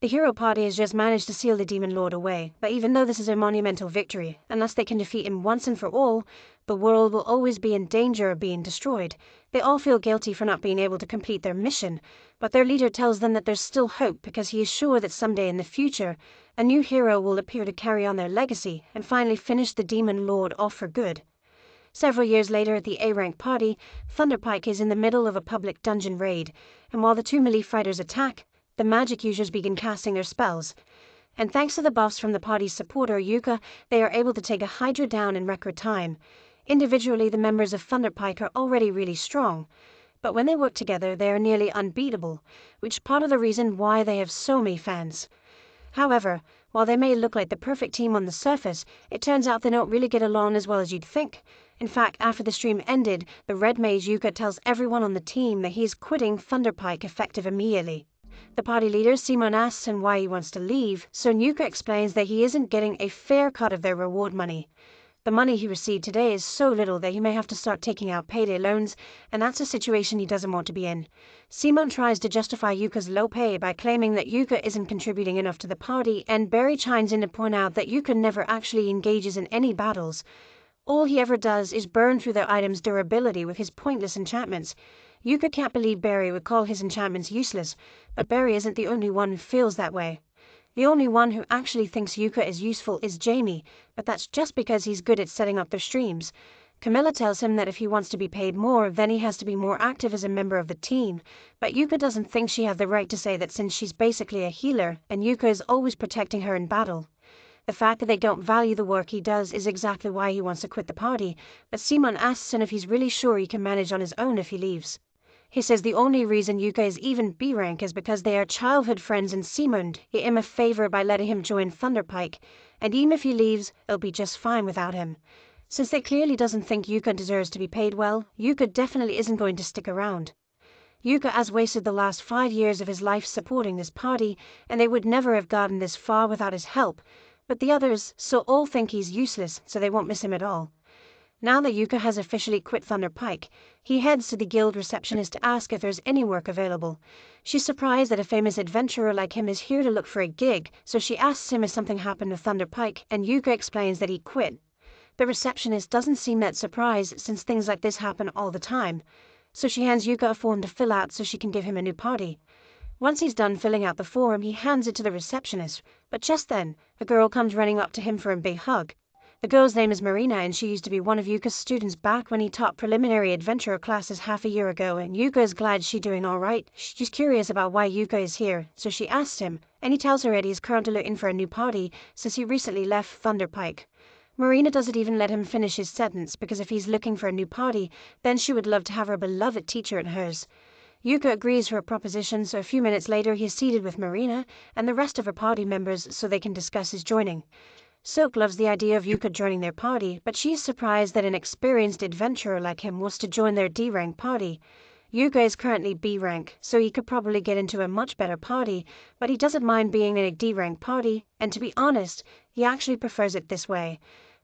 The hero party has just managed to seal the Demon Lord away, but even though this is a monumental victory, unless they can defeat him once and for all, the world will always be in danger of being destroyed. They all feel guilty for not being able to complete their mission, but their leader tells them that there's still hope because he is sure that someday in the future, a new hero will appear to carry on their legacy and finally finish the Demon Lord off for good. Several years later at the A-rank party, Thunderpike is in the middle of a public dungeon raid, and while the two melee fighters attack, the magic users begin casting their spells. And thanks to the buffs from the party's supporter Yuka, they are able to take a Hydra down in record time. Individually, the members of Thunderpike are already really strong, but when they work together they are nearly unbeatable, which is part of the reason why they have so many fans. However, while they may look like the perfect team on the surface, it turns out they don't really get along as well as you'd think. In fact, after the stream ended, the red mage Yuka tells everyone on the team that he is quitting Thunderpike effective immediately. The party leader Simon asks him why he wants to leave, so Yuka explains that he isn't getting a fair cut of their reward money. The money he received today is so little that he may have to start taking out payday loans, and that's a situation he doesn't want to be in. Simon tries to justify Yuka's low pay by claiming that Yuka isn't contributing enough to the party, and Barry chimes in to point out that Yuka never actually engages in any battles. All he ever does is burn through their items' durability with his pointless enchantments. Yuka can't believe Barry would call his enchantments useless, but Barry isn't the only one who feels that way. The only one who actually thinks Yuka is useful is Jamie, but that's just because he's good at setting up their streams. Camilla tells him that if he wants to be paid more, then he has to be more active as a member of the team, but Yuka doesn't think she has the right to say that since she's basically a healer, and Yuka is always protecting her in battle. The fact that they don't value the work he does is exactly why he wants to quit the party, but Simon asks him if he's really sure he can manage on his own if he leaves. He says the only reason Yuka is even B-rank is because they are childhood friends and Simon did him a favor by letting him join Thunderpike, and even if he leaves, it'll be just fine without him. Since they clearly doesn't think Yuka deserves to be paid well, Yuka definitely isn't going to stick around. Yuka has wasted the last 5 years of his life supporting this party, and they would never have gotten this far without his help, but the others all think he's useless, so they won't miss him at all. Now that Yuka has officially quit Thunderpike, he heads to the guild receptionist to ask if there's any work available. She's surprised that a famous adventurer like him is here to look for a gig, so she asks him if something happened to Thunderpike, and Yuka explains that he quit. The receptionist doesn't seem that surprised since things like this happen all the time, so she hands Yuka a form to fill out so she can give him a new party. Once he's done filling out the form, he hands it to the receptionist, but just then, a girl comes running up to him for a big hug. The girl's name is Marina, and she used to be one of Yuka's students back when he taught preliminary adventurer classes half a year ago, and Yuka is glad she's doing all right. She's curious about why Yuka is here, so she asks him, and he tells her that he's currently looking for a new party since he recently left Thunderpike. Marina doesn't even let him finish his sentence, because if he's looking for a new party, then she would love to have her beloved teacher in hers. Yuka agrees to her proposition, so a few minutes later he is seated with Marina and the rest of her party members so they can discuss his joining. Silk loves the idea of Yuka joining their party, but she is surprised that an experienced adventurer like him wants to join their D-rank party. Yuka is currently B-rank, so he could probably get into a much better party, but he doesn't mind being in a D-rank party, and to be honest, he actually prefers it this way.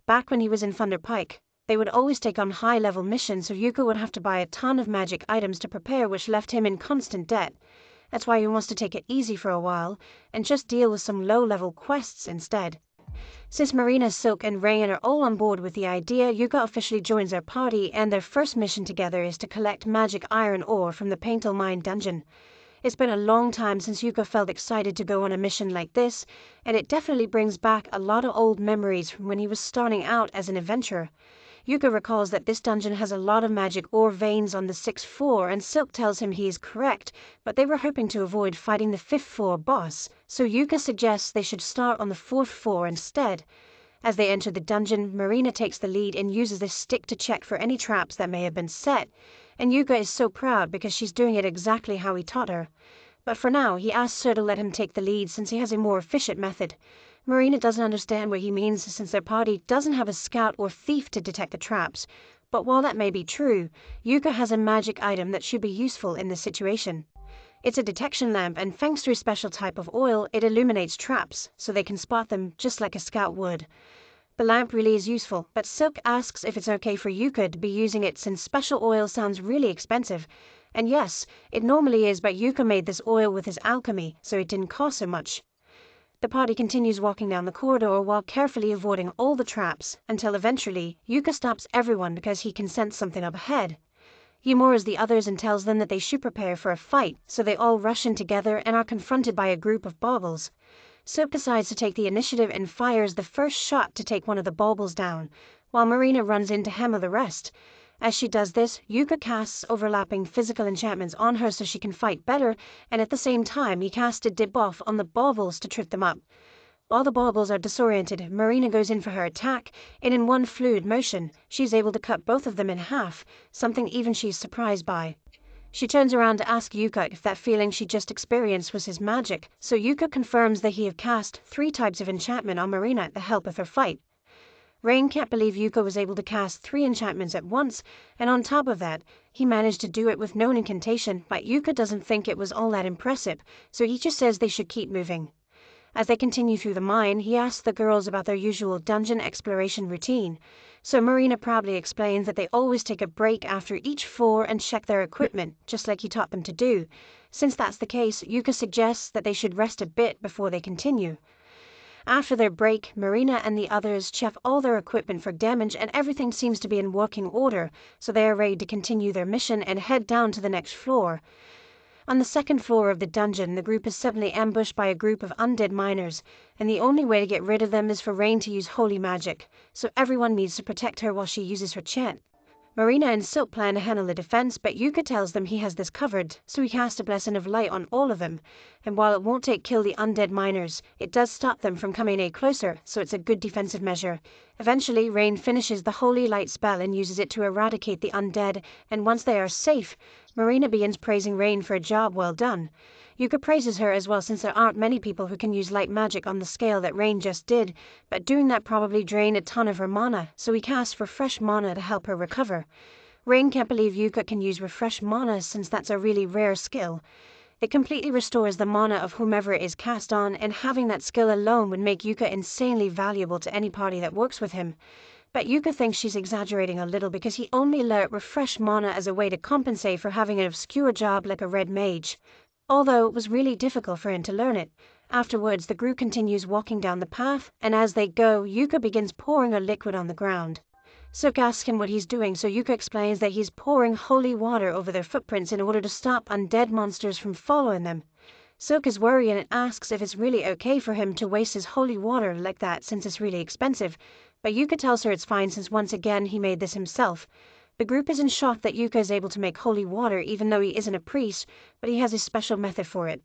Back when he was in Thunderpike, they would always take on high-level missions, so Yuka would have to buy a ton of magic items to prepare, which left him in constant debt. That's why he wants to take it easy for a while, and just deal with some low-level quests instead. Since Marina, Silk, and Rayan are all on board with the idea, Yuka officially joins their party, and their first mission together is to collect magic iron ore from the Paintal Mine dungeon. It's been a long time since Yuka felt excited to go on a mission like this, and it definitely brings back a lot of old memories from when he was starting out as an adventurer. Yuka recalls that this dungeon has a lot of magic ore veins on the 6th floor, and Silk tells him he is correct, but they were hoping to avoid fighting the 5th floor boss, so Yuka suggests they should start on the 4th floor instead. As they enter the dungeon, Marina takes the lead and uses this stick to check for any traps that may have been set, and Yuka is so proud because she's doing it exactly how he taught her. But for now, he asks her to let him take the lead since he has a more efficient method. Marina doesn't understand what he means since their party doesn't have a scout or thief to detect the traps, but while that may be true, Yuka has a magic item that should be useful in this situation. It's a detection lamp, and thanks to a special type of oil, it illuminates traps, so they can spot them just like a scout would. The lamp really is useful, but Silk asks if it's okay for Yuka to be using it since special oil sounds really expensive, And yes, it normally is, but Yuka made this oil with his alchemy, so it didn't cost so much. The party continues walking down the corridor while carefully avoiding all the traps, until eventually, Yuka stops everyone because he can sense something up ahead. He moors the others and tells them that they should prepare for a fight, so they all rush in together and are confronted by a group of baubles. Silk decides to take the initiative and fires the first shot to take one of the baubles down, while Marina runs in to hammer the rest. As she does this, Yuka casts overlapping physical enchantments on her so she can fight better, and at the same time he casts a debuff on the baubles to trip them up. While the baubles are disoriented, Marina goes in for her attack, and in one fluid motion, she's able to cut both of them in half, something even she's surprised by. She turns around to ask Yuka if that feeling she just experienced was his magic, so Yuka confirms that he have cast 3 types of enchantment on Marina to help with her fight. Rain can't believe Yuka was able to cast 3 enchantments at once, and on top of that, he managed to do it with no incantation, but Yuka doesn't think it was all that impressive, so he just says they should keep moving. As they continue through the mine, he asks the girls about their usual dungeon exploration routine. So Marina proudly explains that they always take a break after each floor and check their equipment, just like he taught them to do. Since that's the case, Yuka suggests that they should rest a bit before they continue. After their break, Marina and the others check all their equipment for damage and everything seems to be in working order, so they are ready to continue their mission and head down to the next floor. On the second floor of the dungeon, the group is suddenly ambushed by a group of undead miners, and the only way to get rid of them is for Rain to use holy magic, so everyone needs to protect her while she uses her chant. Marina and Silk plan to handle the defense, but Yuka tells them he has this covered, so he casts a blessing of light on all of them, and while it won't kill the undead miners, it does stop them from coming any closer, so it's a good defensive measure. Eventually, Rain finishes the holy light spell and uses it to eradicate the undead, and once they are safe, Marina begins praising Rain for a job well done. Yuka praises her as well since there aren't many people who can use light magic on the scale that Rain just did, but doing that probably drained a ton of her mana, so he casts for fresh mana to help her recover. Rain can't believe Yuka can use refresh mana since that's a really rare skill. It completely restores the mana of whomever it is cast on, and having that skill alone would make Yuka insanely valuable to any party that works with him. But Yuka thinks she's exaggerating a little because he only learnt refresh mana as a way to compensate for having an obscure job like a red mage. Although it was really difficult for him to learn it. Afterwards, the group continues walking down the path, and as they go, Yuka begins pouring a liquid on the ground. Silk asks him what he's doing, so Yuka explains that he's pouring holy water over their footprints in order to stop undead monsters from following them. Silk is worried and asks if it's really okay for him to waste his holy water like that since it's really expensive, but Yuka tells her it's fine since once again he made this himself. The group is in shock that Yuka is able to make holy water even though he isn't a priest, but he has a special method for it.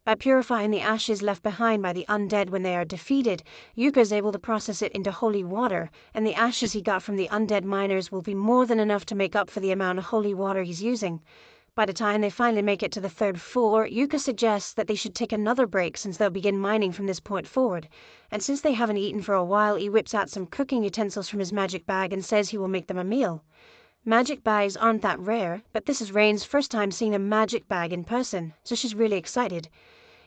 By purifying the ashes left behind by the undead when they are defeated, Yuka is able to process it into holy water, and the ashes he got from the undead miners will be more than enough to make up for the amount of holy water he's using. By the time they finally make it to the third floor, Yuka suggests that they should take another break since they'll begin mining from this point forward. And since they haven't eaten for a while, he whips out some cooking utensils from his magic bag and says he will make them a meal. Magic bags aren't that rare, but this is Rain's first time seeing a magic bag in person, so she's really excited.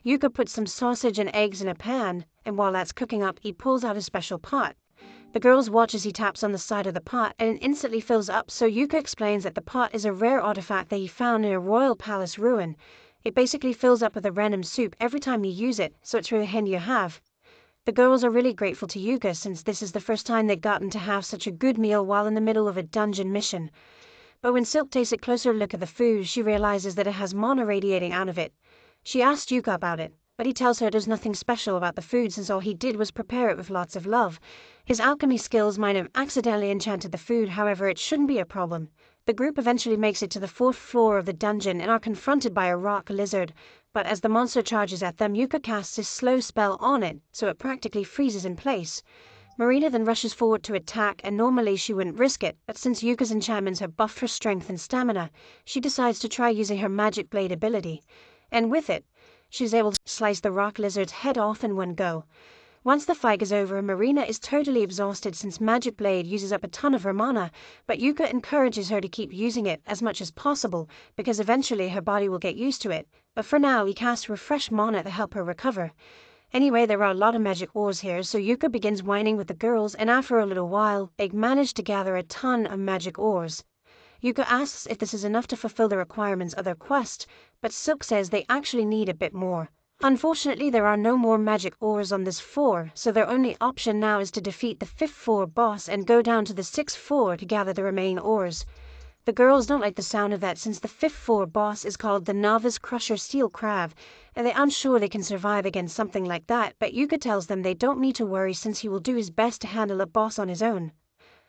Yuka puts some sausage and eggs in a pan, and while that's cooking up, he pulls out a special pot. The girls watch as he taps on the side of the pot, and it instantly fills up, so Yuka explains that the pot is a rare artifact that he found in a royal palace ruin. It basically fills up with a random soup every time you use it, so it's really handy to have. The girls are really grateful to Yuka since this is the first time they've gotten to have such a good meal while in the middle of a dungeon mission. But when Silk takes a closer look at the food, she realizes that it has mana radiating out of it. She asks Yuka about it, but he tells her there's nothing special about the food since all he did was prepare it with lots of love. His alchemy skills might have accidentally enchanted the food, however it shouldn't be a problem. The group eventually makes it to the 4th floor of the dungeon and are confronted by a rock lizard, but as the monster charges at them, Yuka casts his slow spell on it, so it practically freezes in place. Marina then rushes forward to attack, and normally she wouldn't risk it, but since Yuka's enchantments have buffed her strength and stamina, she decides to try using her magic blade ability. And with it, she's able to slice the rock lizard's head off in one go. Once the fight is over, Marina is totally exhausted since Magic Blade uses up a ton of her mana, but Yuka encourages her to keep using it as much as possible because eventually her body will get used to it, but for now he casts Refresh Mana to help her recover. Anyway, there are a lot of magic ores here, so Yuka begins whining with the girls, and after a little while, they manage to gather a ton of magic ores. Yuka asks if this is enough to fulfill the requirements of their quest, but Silk says they actually need a bit more. Unfortunately, there are no more magic ores on this floor, so their only option now is to defeat the 5th floor boss and go down to the 6th floor to gather the remaining ores. The girls don't like the sound of that since the 5th floor boss is called the Novice Crusher Steel Crab, and they're unsure they can survive against something like that, but Yuka tells them they don't need to worry since he will do his best to handle a boss on his own.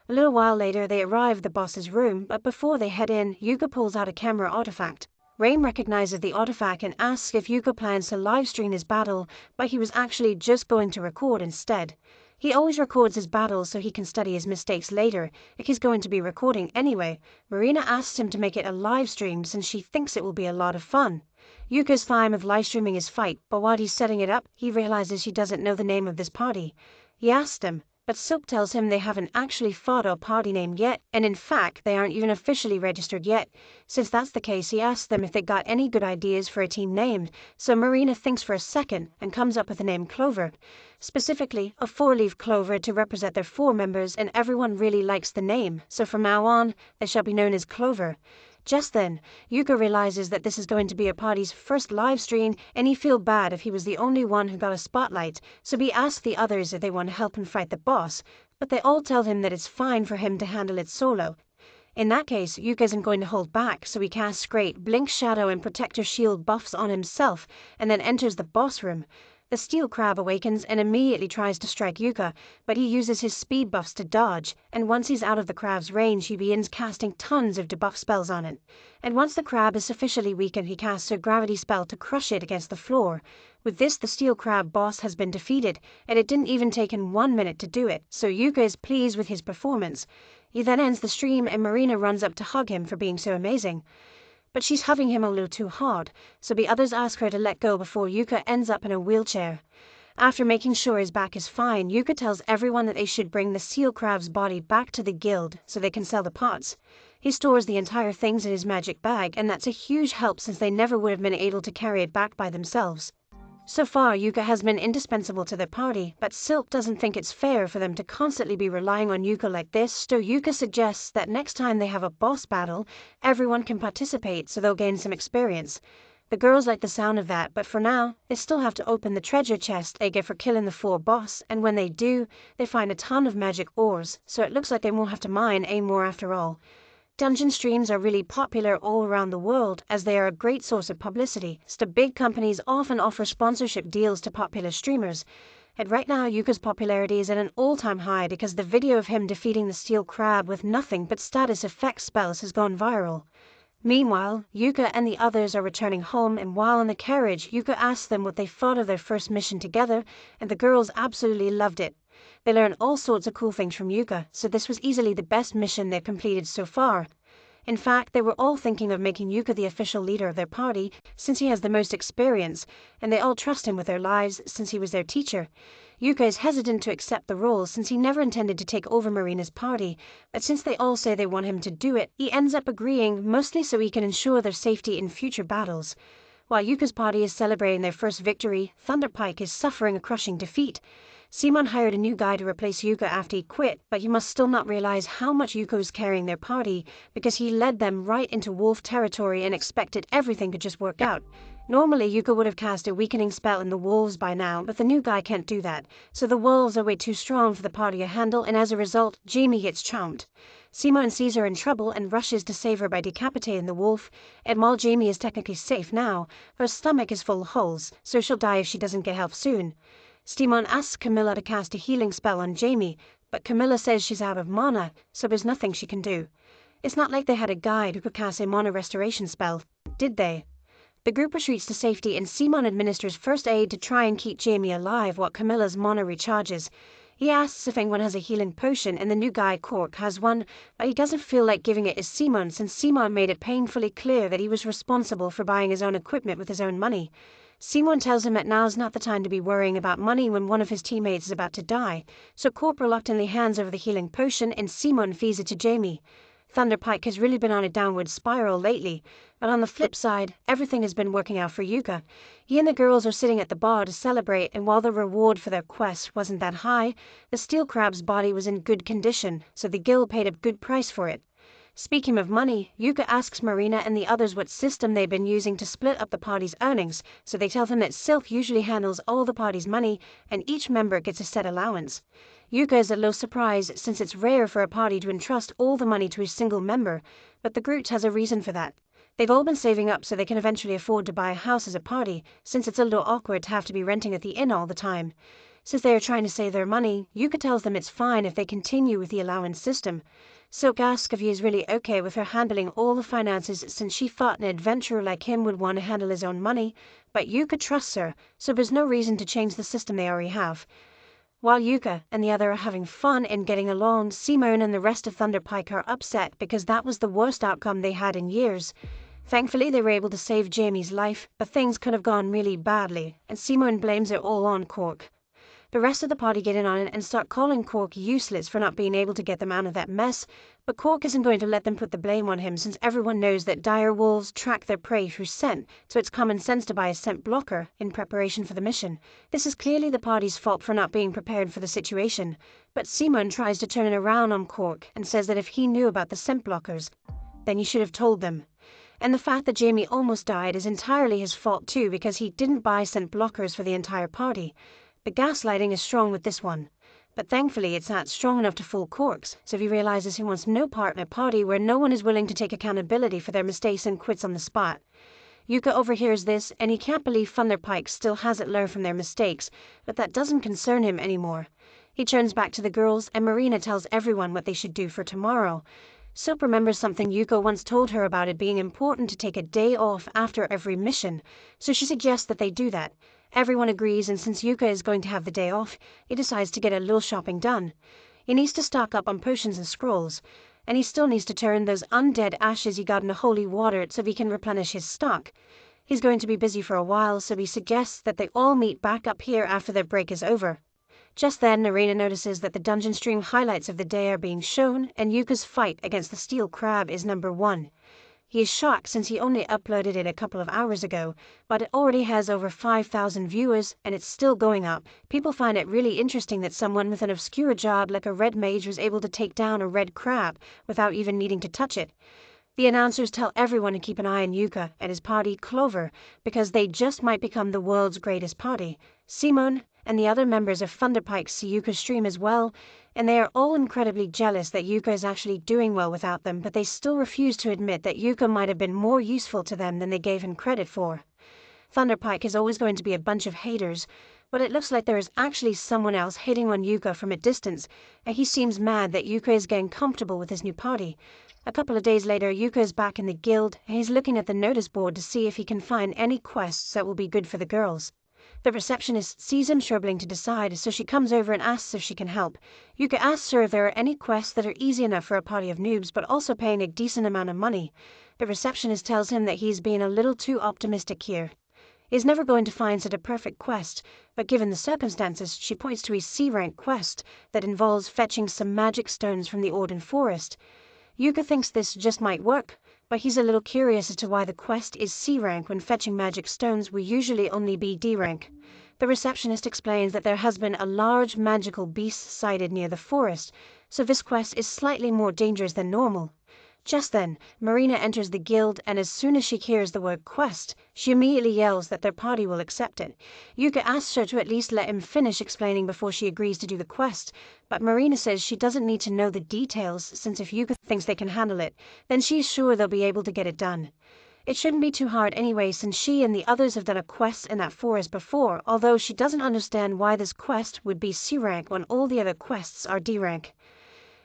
A little while later, they arrive at the boss's room, but before they head in, Yuka pulls out a camera artifact. Rain recognizes the artifact and asks if Yuka plans to livestream his battle, but he was actually just going to record instead. He always records his battles so he can study his mistakes later, if he's going to be recording anyway. Marina asks him to make it a live stream since she thinks it will be a lot of fun. Yuka's fine with live streaming his fight, but while he's setting it up, he realizes he doesn't know the name of this party. He asks them, but Silk tells him they haven't actually fought a party name yet, and in fact they aren't even officially registered yet. Since that's the case, he asks them if they got any good ideas for a team name, so Marina thinks for a second and comes up with the name Clover. Specifically, a 4-leaf clover to represent their 4 members, and everyone really likes the name, so from now on, they shall be known as Clover. Just then, Yuka realizes that this is going to be a party's first live stream, and he feels bad if he was the only one who got a spotlight, so he asks the others if they want to help him fight the boss, but they all tell him that it's fine for him to handle it solo. In that case, Yuka isn't going to hold back, so he casts Great Blink Shadow and Protector Shield buffs on himself, and then enters the boss room. The steel crab awakens and immediately tries to strike Yuka, but he uses his speed buffs to dodge, and once he's out of the crab's range, he begins casting tons of debuff spells on it. And once the crab is sufficiently weakened, he casts a gravity spell to crush it against the floor. With this, the steel crab boss has been defeated, and it didn't even take him 1 minute to do it, so Yuka is pleased with his performance. He then ends the stream and Marina runs up to hug him for being so amazing. But she's hugging him a little too hard, so the others ask her to let go before Yuka ends up in a wheelchair. After making sure his back is fine, Yuka tells everyone that they should bring the seal crab's body back to the guild so they can sell the parts. He stores the entire things in his magic bag, and that's a huge help since they never would have been able to carry it back by themselves. So far, Yuka has been indispensable to their party, but Silk doesn't think it's fair for them to constantly be relying on Yuka like this, so Yuka suggests that next time they have a boss battle, everyone can participate so they'll gain some experience. The girls like the sound of that, but for now, they still have to open the treasure chest they get for killing the 4 boss, and when they do, they find a ton of magic ores, so it looks like they won't have to mine any more after all. Dungeon streams are really popular all around the world as they are a great source of publicity, so big companies often offer sponsorship deals to popular streamers. And right now, Yuka's popularity is at an all-time high because the video of him defeating the steel crab with nothing but status effect spells has gone viral. Meanwhile, Yuka and the others are returning home, and while in the carriage, Yuka asks them what they thought of their first mission together, and the girls absolutely loved it. They learn all sorts of cool things from Yuka, so this was easily the best mission they've completed so far. In fact, they were all thinking of making Yuka the official leader of their party, since he has the most experience, and they all trust him with their lives since he was their teacher. Yuka is hesitant to accept the role since he never intended to take over Marina's party, but since they all say they want him to do it, he ends up agreeing, mostly so he can ensure their safety in future battles. While Yuka's party is celebrating their first victory, Thunderpike is suffering a crushing defeat. Simon hired a new guy to replace Yuka after he quit, but he must still not realize how much Yuka is carrying their party, because he led them right into wolf territory and expected everything could just work out. Normally, Yuka would have cast a weakening spell in the wolves by now, but the new guy can't do that, so the wolves are way too strong for the party to handle, and as a result, Jamie gets chomped. Simon sees her in trouble and rushes to save her by decapitating the wolf, and while Jamie is technically safe now, her stomach is full of holes, so she'll die if she doesn't get help soon. Simon asks Camilla to cast a healing spell on Jamie, but Camilla says she's out of mana, so there's nothing she can do. It's not like they had a guide who could cast a mana restoration spell, did they? The group retreats to safety and Simon administers first aid to try and keep Jamie alive while Camilla's mana recharges. He asks if anyone has a healing potion, and the new guy, Cork, has one, but he doesn't feel like giving it to Simon since Simon made it painfully clear that he was responsible for buying his own equipment with his own money. Simon tells him that now's not the time to be worrying about money when one of his teammates is about to die, so Cork reluctantly hands over the healing potion and Simon feeds it to Jamie. Thunderpike has really been on a downward spiral lately, but on the flip side, everything has been working out for Yuka. He and the girls are sitting at the bar to celebrate, and while the reward for their quest wasn't that high, the steel crab's body was in good condition, so the guild paid a good price for it. Speaking of money, Yuka asks Marina and the others what system they've been using to split up the party's earnings, so they tell them that Sylph usually handles all the party's money and each member gets a set allowance. Yuka is a little surprised since it's rare for a party to entrust all the money to a single member, but the group has a reason for that. They've all been saving up so they can eventually afford to buy a house as a party, since it's a little awkward to have to be renting at the inn all the time. Since they are trying to save their money, Yuka tells them it's fine if they continue with the allowance system. Silk asks if he is really okay with her handling all the finances since she thought an adventurer like him would want to handle his own money, but Yuka trusts her, so there's no reason to change the system they already have. While Yuka and the other are having fun and getting along, Simone and the rest of Thunderpike are upset because that was the worst outcome they had in years. Thankfully, they were able to save Jamie's life, but things could have gone really badly, and Simone blames it all on Cork. The rest of the party get in on it and start calling Cork useless for not being able to get them out of that mess, but Cork isn't going to let them put the blame on him since everyone knows that dire wolves track their prey through scent, so it's common sense to buy a scent blocker in preparation for the mission. This is clearly the party's fault for not being prepared for the situation, but Simon tries to turn it around on Cork and says that if he knew about the scent blockers, then he should have told them. And the fact that Jamie almost died is entirely his fault too because he didn't buy scent blockers for the entire party. The gaslighting is strong with this one, but thankfully it's not strong enough to fool Corks, so he realizes he wants no part in a party where no one is willing to take accountability for their mistakes and quits on the spot. Yuka overhears this, and he can't believe Thunderpike still hasn't learned from their mistakes, but that doesn't concern him anymore. He turns back to the girls, and Marina tells everyone what they should do for tomorrow. Soap remembers something Yuko once told her about it being important to take a day off after every mission, so she suggests that they do that. Everyone agrees, and since Yuka is going to have the day off, he decides to get a little shopping done. He needs to stock up on potions and scrolls, and he still needs to turn those undead ashes he got into holy water so he can replenish his stock. He's going to be busy for a while, so he suggests that they all meet back up here after their break is over. Just then, Narina notices that the dungeon stream highlights of the day are being shown, and Yuka's fight against the steel crab is number 1. He is shocked since he only uploaded it a couple of hours ago, but it already has over 5,000 viewers and it's still going up. People find it really interesting that someone with an obscure job like a red mage was able to take down a red crab without even needing to touch it. The announcers tell everyone to keep an eye on Yuka and his party Clover because they just might become the world's greatest party. Simone and the other members of Thunderpike see Yuka's stream as well, and they are all incredibly jealous that Yuka is actually doing well without them, but they still refuse to admit that Yuka might have been more useful to them than they gave him credit for. Thunderpike is always going to be a bunch of haters, but it looks like there is actually someone else hitting on Yuka from a distance, and he seems mad that Yuka is getting comfortable with his new party. A couple of days later, Yuka is back in the guild, and he's looking at the notice board to see if he can find any quests that will be good for the girls. The receptionist sees him struggling to decide, so she comes over and asks if she can help. Yuka asks her if there are any quests that are easy enough for a party of noobs but also paying a decent amount of money. The receptionist tells him that he's being a little too optimistic here. He's never going to find such a perfect quest, but given the circumstances, she points to a C-rank quest that involves fetching some magic stones from the Orden Forest. Yuka thinks this just might work, but he's a little curious as to why the quest is C-rank when fetching magic stones will usually only be D-rank. The receptionist explains that there has been a large magical beast sighted near the forest, so this quest is slightly more dangerous than normal. Just then, Marina enters the guild, and as soon as she hears the word quest, she immediately yells that their party will accept it. Yuka asks her to at least let him finish explaining before she agrees to do the quest, but Marina says she doesn't need to know the details since if Yuka thinks they can handle it, then she's sure they'll be able to get it done. It shouldn't be too hard anyway since she and the others have done a quest in that forest before, although she doesn't understand why this quest would be C-rank when all the other quests are D-rank.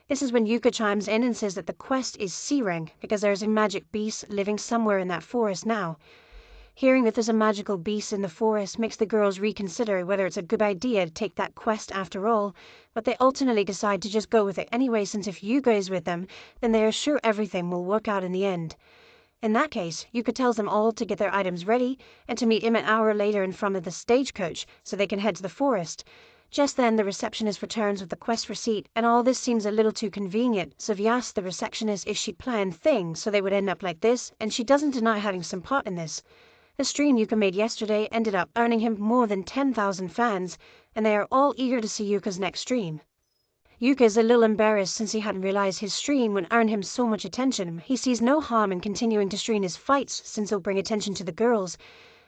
This is when Yuka chimes in and says that the quest is C-rank because there's a magic beast living somewhere in that forest now. Hearing that there's a magical beast in the forest makes the girls reconsider whether it's a good idea to take that quest after all, but they ultimately decide to just go with it anyway since if Yuka is with them, then they are sure everything will work out in the end. In that case, Yuka tells them all to get their items ready and to meet him an hour later in front of the stagecoach so they can head to the forest. Just then, the receptionist returns with the quest receipt, and all this seems a little too convenient, so he asks the receptionist if she planned things so they would end up like this, and she doesn't deny having some part in this. The stream Yuka made yesterday ended up earning him more than 10,000 fans, and they are all eager to see Yuka's next stream. Yuka is a little embarrassed since he hadn't realized his stream would earn him so much attention. He sees no harm in continuing to stream his fights since it'll bring attention to the girls.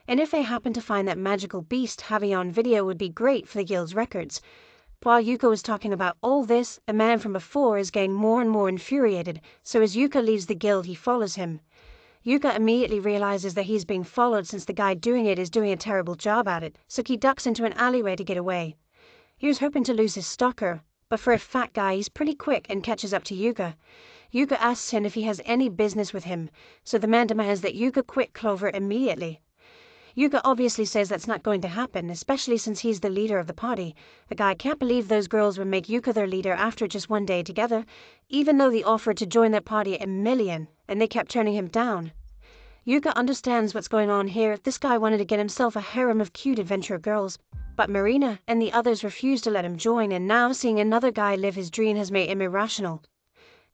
And if they happen to find that magical beast, having on video would be great for the guild's records. While Yuka was talking about all this, a man from before is getting more and more infuriated, so as Yuka leaves the guild he follows him. Yuka immediately realizes that he's being followed since the guy doing it is doing a terrible job at it, so he ducks into an alleyway to get away. He was hoping to lose his stalker, but for a fat guy he's pretty quick and catches up to Yuka. Yuka asks him if he has any business with him, so the man demands that Yuka quit Clover immediately. Yuka obviously says that's not going to happen, especially since he's the leader of the party. The guy can't believe those girls would make Yuka their leader after just one day together, even though they offered to join their party a million, and they kept turning him down. Yuka understands what's going on here. This guy wanted to get himself a harem of cute adventurer girls, but Marina and the others refused to let him join, and now seeing another guy live his dream has made him irrational.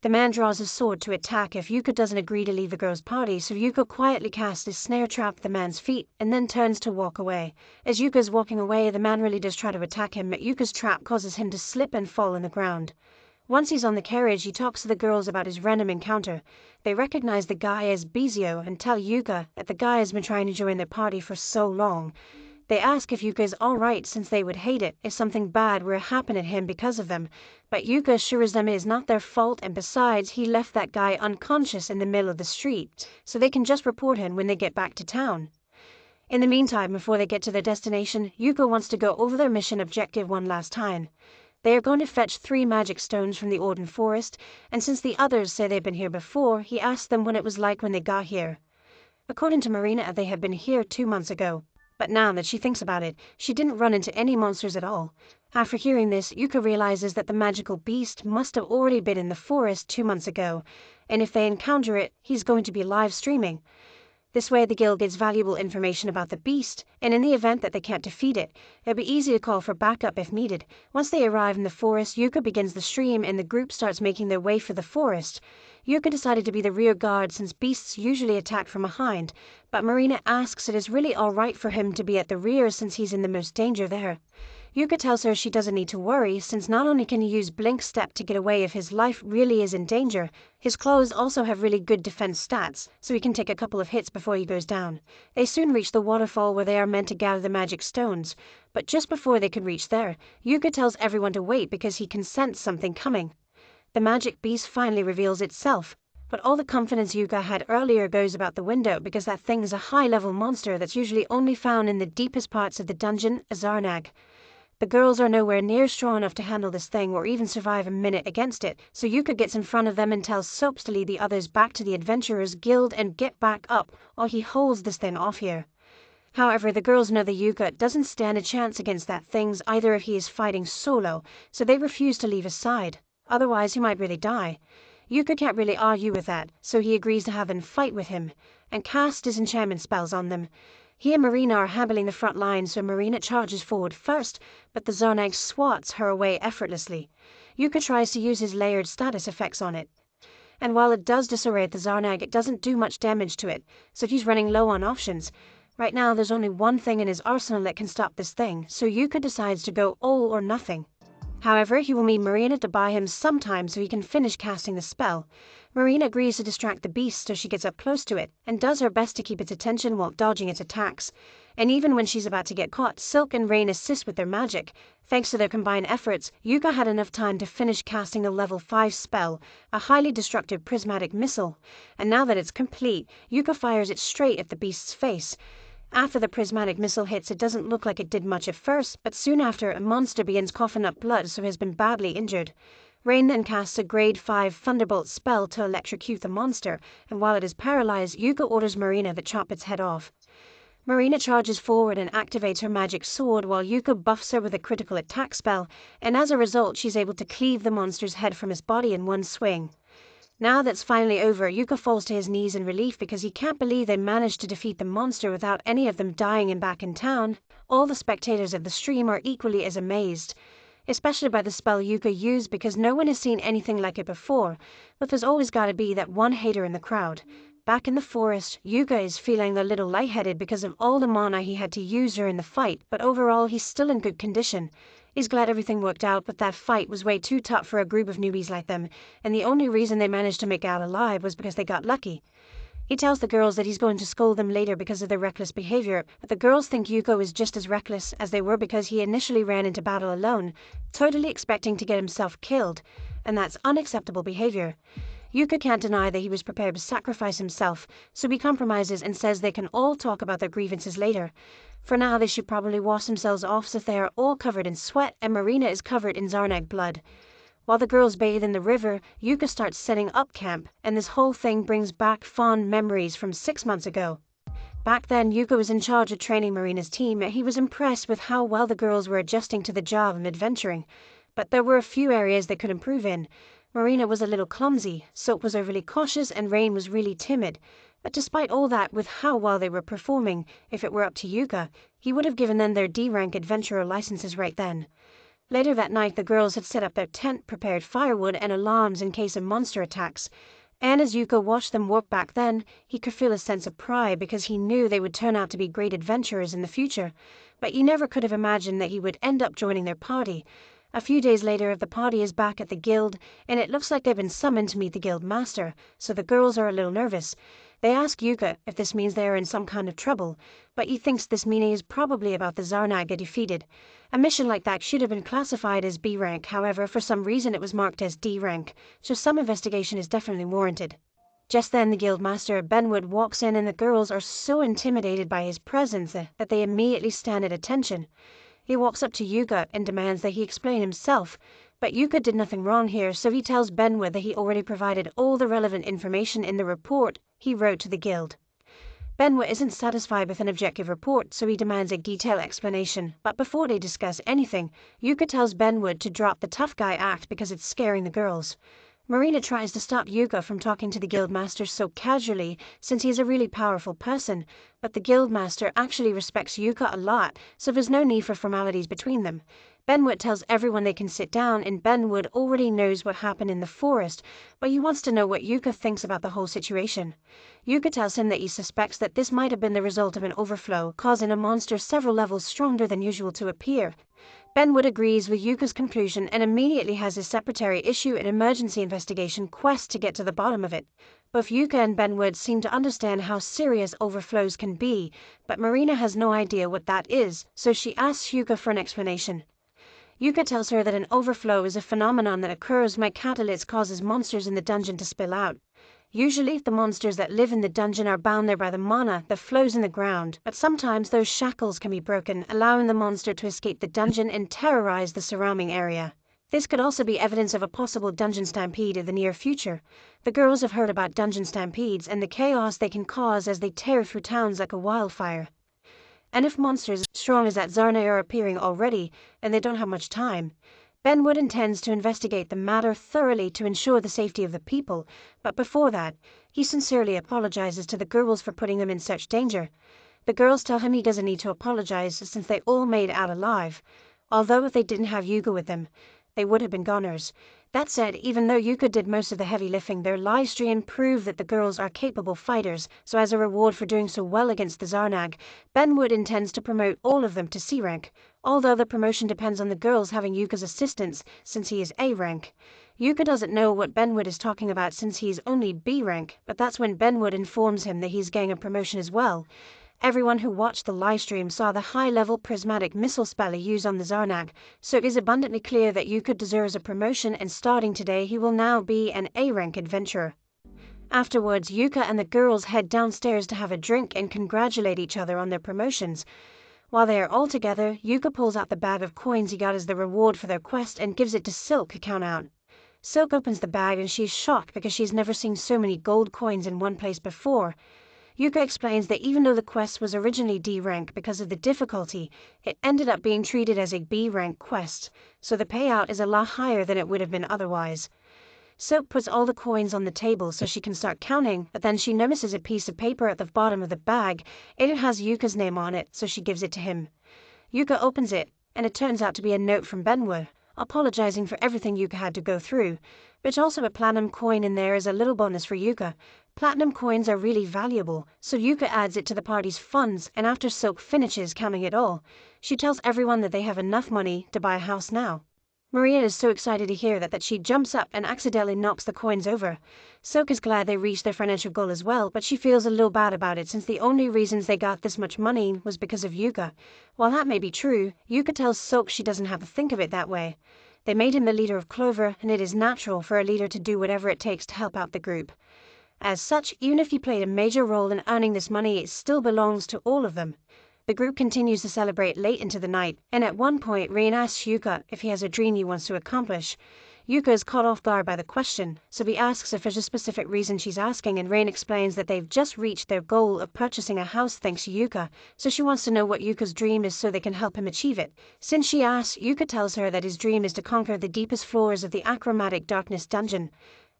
The man draws his sword to attack if Yuka doesn't agree to leave the girls' party, so Yuka quietly casts his snare trap at the man's feet and then turns to walk away. As Yuka is walking away, the man really does try to attack him, but Yuka's trap causes him to slip and fall on the ground. Once he's on the carriage, he talks to the girls about his random encounter. They recognize the guy as Bizio and tell Yuka that the guy has been trying to join their party for so long. They ask if Yuka is alright since they would hate it if something bad were to happen to him because of them, but Yuka assures them it is not their fault, and besides he left that guy unconscious in the middle of the street, so they can just report him when they get back to town. In the meantime, before they get to their destination, Yuka wants to go over their mission objective one last time. They are going to fetch 3 magic stones from the Orden Forest, and since the others say they've been here before, he asks them what it was like when they got here. According to Marina, they had been here 2 months ago. But now that she thinks about it, she didn't run into any monsters at all. After hearing this, Yuka realizes that the magical beast must have already been in the forest 2 months ago, and if they encounter it, he's going to be live streaming. This way the guild gets valuable information about the beast, and in the event that they can't defeat it, it'll be easy to call for backup if needed. Once they arrive in the forest, Yuka begins the stream and the group starts making their way for the forest. Yuka decided to be the rear guard since beasts usually attack from behind, but Marina asks it is really alright for him to be at the rear since he's in the most danger there. Yuka tells her she doesn't need to worry since not only can he use Blink Step to get away if his life really is in danger, his clothes also have really good defense stats, so he can take a couple of hits before he goes down. They soon reach the waterfall where they are meant to gather the magic stones, but just before they could reach there, Yuka tells everyone to wait because he can sense something coming. The magic beast finally reveals itself, but all the confidence Yuka had earlier goes about the window because that thing is a high-level monster that's usually only found in the deepest parts of the dungeon, a Zarnag. The girls are nowhere near strong enough to handle this thing or even survive a minute against it, so Yuka gets in front of them and tells Soaps to lead the others back to the Adventurers Guild and get back up while he holds this thing off here. However, the girls know that Yuka doesn't stand a chance against that thing's either if he is fighting solo, so they refuse to leave his side. Otherwise, he might really die. Yuka can't really argue with that, so he agrees to have them fight with him, and cast his enchantment spells on them. He and Marina are handling the front line, so Marina charges forward first, but the Zarnag swats her away effortlessly. Yuka tries to use his layered status effects on it. And while it does disorient the Zarnag, it doesn't do much damage to it, so he's running low on options. Right now, there's only one thing in his arsenal that can stop this thing, so Yuka decides to go all or nothing. However, he will need Marina to buy him some time so he can finish casting the spell. Marina agrees to distract the beast so she gets up close to it and does her best to keep its attention while dodging its attacks. And even when she's about to get caught, Silk and Rain assist with their magic. Thanks to their combined efforts, Yuka had enough time to finish casting the level 5 spell, a highly destructive prismatic missile. And now that it's complete, Yuka fires it straight at the beast's face. After the prismatic missile hits, it doesn't look like it did much at first, but soon after, a monster begins coughing up blood, so has been badly injured. Rain then casts a grade 5 Thunderbolt spell to electrocute the monster, and while it is paralyzed, Yuka orders Marina to chop its head off. Marina charges forward and activates her magic sword while Yuka buffs her with a critical attack spell, and as a result, she's able to cleave the monster's head from his body in one swing. Now that's finally over, Yuka falls to his knees in relief because he can't believe they managed to defeat the monster without any of them dying and back in town. All the spectators of the stream are equally as amazed, especially by the spell Yuka used because no one has seen anything like it before, but there's always gotta be that one hater in the crowd. Back in the forest, Yuka is feeling a little lightheaded because of all the mana he had to use during the fight, but overall he's still in good condition. He's glad everything worked out, but that fight was way too tough for a group of newbies like them, and the only reason they managed to make out alive was because they got lucky. He tells the girls that he's going to scold them later because of their reckless behavior, but the girls think Yuko is just as reckless as they were because he initially ran into battle alone, totally expecting to get himself killed, and that's unacceptable behavior. Yuka can't deny that he was prepared to sacrifice himself, so he compromises and says they can all talk about their grievances later. For now, they should probably wash themselves off since they are all covered in sweat and Marina is covered in Zarnag blood. While the girls bathe in the river, Yuka starts setting up camp, and this whole thing brings back fond memories from 6 months ago. Back then, Yuka was in charge of training Marina's team, and he was impressed with how well the girls were adjusting to the job of adventuring. But there were a few areas they could improve in. Marina was a little clumsy, Soap was overly cautious, and Rain was really timid. But despite all that, with how well they were performing, if it were up to Yuka, he would have given them their D-rank adventurer licenses right then. Later that night, the girls had set up their tent, prepared firewood and alarms in case of monster attacks. And as Yuko watched them work back then, he could feel a sense of pride because he knew they would turn out to be great adventurers in the future. But he never could have imagined that he would end up joining their party. A few days later, the party is back at the guild, and it looks like they've been summoned to meet the guild master, so the girls are a little nervous. They ask Yuka if this means they are in some kind of trouble, but he thinks this meaning is probably about the Zarnag they defeated. A mission like that should have been classified as B rank, however, for some reason it was marked as D rank, so some investigation is definitely warranted. Just then the guildmaster Benwood walks in and the girls are so intimidated by his presence that they immediately stand at attention. He walks up to Yuka and demands that he explain himself, but Yuka did nothing wrong here, so he tells Benwood that he already provided all the relevant information in the report he wrote to the guild. Benwood isn't satisfied with an objective report, so he demands a detailed explanation, but before they discuss anything, Yuka tells Benwood to drop the tough guy act because it's scaring the girls. Marina tries to stop Yuka from talking to the guildmaster so casually since he's a really powerful person, but the guildmaster actually respects Yuka a lot, so there's no need for formalities between them. Benwood tells everyone they can sit down, and Benwood already knows what happened in the forest, but he wants to know what Yuka thinks about the whole situation. Yuka tells him that he suspects that this might have been the result of an overflow, causing a monster several levels stronger than usual to appear. Benwood agrees with Yuka's conclusion and immediately has his secretary issue an emergency investigation quest to get to the bottom of it. Both Yuka and Benwood seem to understand how serious overflows can be, but Marina has no idea what that is, so she asks Yuka for an explanation. Yuka tells her that an overflow is a phenomenon that occurs when catalyst causes monsters in the dungeon to spill out. Usually, the monsters that live in the dungeon are bound there by the mana that flows in the ground, but sometimes those shackles can be broken, allowing the monster to escape the dungeon and terrorize the surrounding area. This could also be evidence of a possible dungeon stampede in the near future. The girls have heard about dungeon stampedes and the chaos they can cause as they tear through towns like a wildfire. And if monsters as strong as that Zarna are appearing already, and they don't have much time, Benwood intends to investigate the matter thoroughly to ensure the safety of the people, but before that, he sincerely apologizes to the girls for putting them in such danger. The girls tell him he doesn't need to apologize since they all made out alive. Although if they didn't have Yuka with them, they would have been goners. That said, even though Yuka did most of the heavy lifting, their livestream proved that the girls are capable fighters, so as a reward for doing so well against the Zarnag, Benwood intends to promote all of them to C rank, although the promotion depends on the girls having Yuka's assistance since he is A rank. Yuka doesn't know what Benwood is talking about since he's only B rank, but that's when Benwood informs him that he's getting a promotion as well. Everyone who watched the livestream saw the high-level prismatic missile spell he used on the Zarnag, so it is abundantly clear that Yuka deserves a promotion, and starting today he will now be an A-rank adventurer. Afterwards, Yuka and the girls head downstairs to have a drink and congratulate each other on their promotions. While they are all together, Yuka pulls out the bag of coins he got as the reward for their quest and gives it to Silk to count out. Silk opens the bag and she's shocked because she's never seen so many gold coins in one place before. Yuka explains that even though the quest was originally D rank because of the difficulty, it ended up being treated as a B rank quest, so the payout is a lot higher than it would have been otherwise. Silk puts all the coins on the table so she can start counting, but then she notices a piece of paper at the bottom of the bag, and it has Yuka's name on it, so she gives it to him. Yuka opens it, and it turns out to be a note from Benwood, apologizing for everything Yuka had to go through, but also a platinum coin in there as a little bonus for Yuka. Platinum coins are really valuable, so Yuka adds it to the party's funds, and after Silk finishes counting it all, she tells everyone that they have enough money to buy a house now. Maria is so excited to hear that she jumps up and accidentally knocks the coins over. Silk is glad they reached their financial goal as well, but she feels a little bad about it since the only reasons they got this much money was because of Yuka. While that may be true, Yuka tells Silk she doesn't have to think of it that way. They made him the leader of Clover, and it is natural for a leader to do whatever it takes to help out the group. As such, even if he played a major role in earning this money, it still belongs to all of them. The group continues to celebrate late into the night, and at one point Rain asks Yuka if he has a dream he wants to accomplish. Yuka is caught off guard by the question, so he asks if there's a specific reason she's asking, and Rain explains that they've just reached their goal of purchasing a house thanks to Yuka, so she wants to know what Yuka's dream is so they can help him achieve it. Since she asks, Yuka tells her that his dream is to conquer the deepest floors of the Achromatic Darkness dungeon.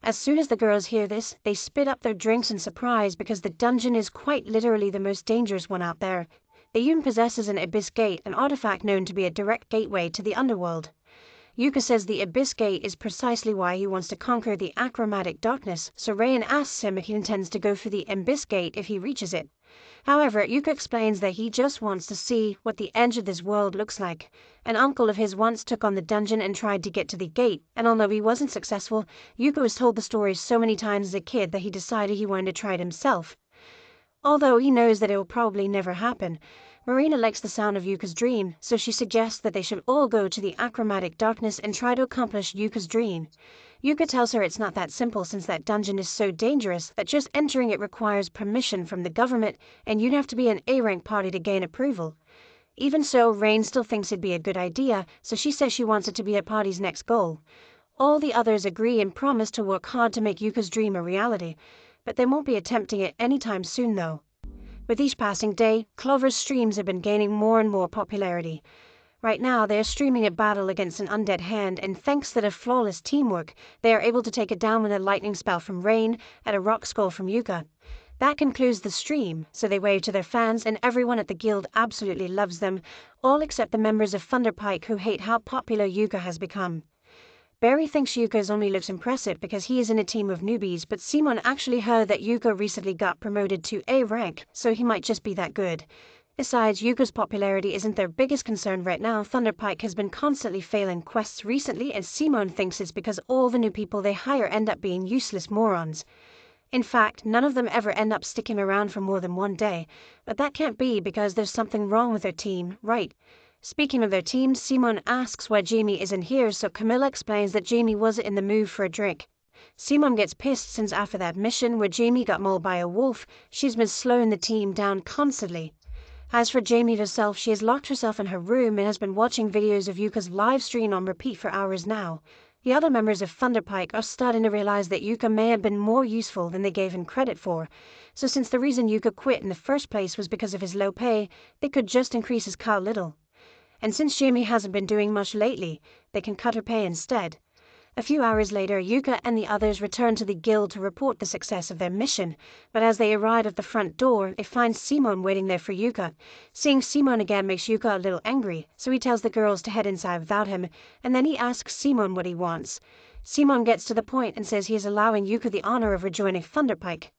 As soon as the girls hear this, they spit up their drinks in surprise because the dungeon is quite literally the most dangerous one out there. It even possesses an Abyss Gate, an artifact known to be a direct gateway to the underworld. Yuka says the Abyss Gate is precisely why he wants to conquer the Achromatic Darkness, so Rain asks him if he intends to go for the Abyss Gate if he reaches it. However, Yuka explains that he just wants to see what the edge of this world looks like. An uncle of his once took on the dungeon and tried to get to the gate, and although he wasn't successful, Yuka was told the story so many times as a kid that he decided he wanted to try it himself. Although he knows that it will probably never happen, Marina likes the sound of Yuka's dream, so she suggests that they should all go to the Achromatic Darkness and try to accomplish Yuka's dream. Yuka tells her it's not that simple since that dungeon is so dangerous that just entering it requires permission from the government, and you'd have to be an A-rank party to gain approval. Even so, Rain still thinks it'd be a good idea, so she says she wants it to be the party's next goal. All the others agree and promise to work hard to make Yuka's dream a reality, but they won't be attempting it anytime soon though. With each passing day, Clover's streams have been gaining more and more popularity. Right now, they are streaming a battle against an undead hand, and thanks to their flawless teamwork, they are able to take it down with a lightning spell from Rain and a rock skull from Yuka. That concludes the stream, so they wave to their fans, and everyone at the guild absolutely loves them, all except the members of Thunderpike who hate how popular Yuka has become. Barry thinks Yuka only looks impressive because he is in a team of newbies, but Simon actually heard that Yuka recently got promoted to A rank, so he might just be that good. Besides, Yuka's popularity isn't their biggest concern right now. Thunderpike has been constantly failing quests recently, and Simon thinks it's because all the new people they hire end up being useless morons. In fact, none of them ever end up sticking around for more than one day, but that can't be because there's something wrong with their team, right? Speaking of their team, Simon asks why Jamie isn't here, so Camilla explains that Jamie wasn't in the mood for a drink. Simon gets pissed since after that mission where Jamie got mauled by a wolf, she's been slowing the team down constantly. As for Jamie herself, she has locked herself in her room and has been watching videos of Yuka's live stream on repeat for hours now. The other members of Thunderpike are starting to realize that Yuka may have been more useful than they gave him credit for, so since the reason Yuka quit in the first place was because of his low pay, they could just increase his cut a little. And since Jamie hasn't been doing much lately, they can cut her pay instead. A few hours later, Yuka and the others return to the guild to report the success of their mission, but as they arrive at the front door, they find Simon waiting there for Yuka. Seeing Simon again makes Yuka a little angry, so he tells the girls to head inside without him, and then he asks Simon what he wants. Simon gets to the point and says he is allowing Yuka the honor of rejoining Thunderpike.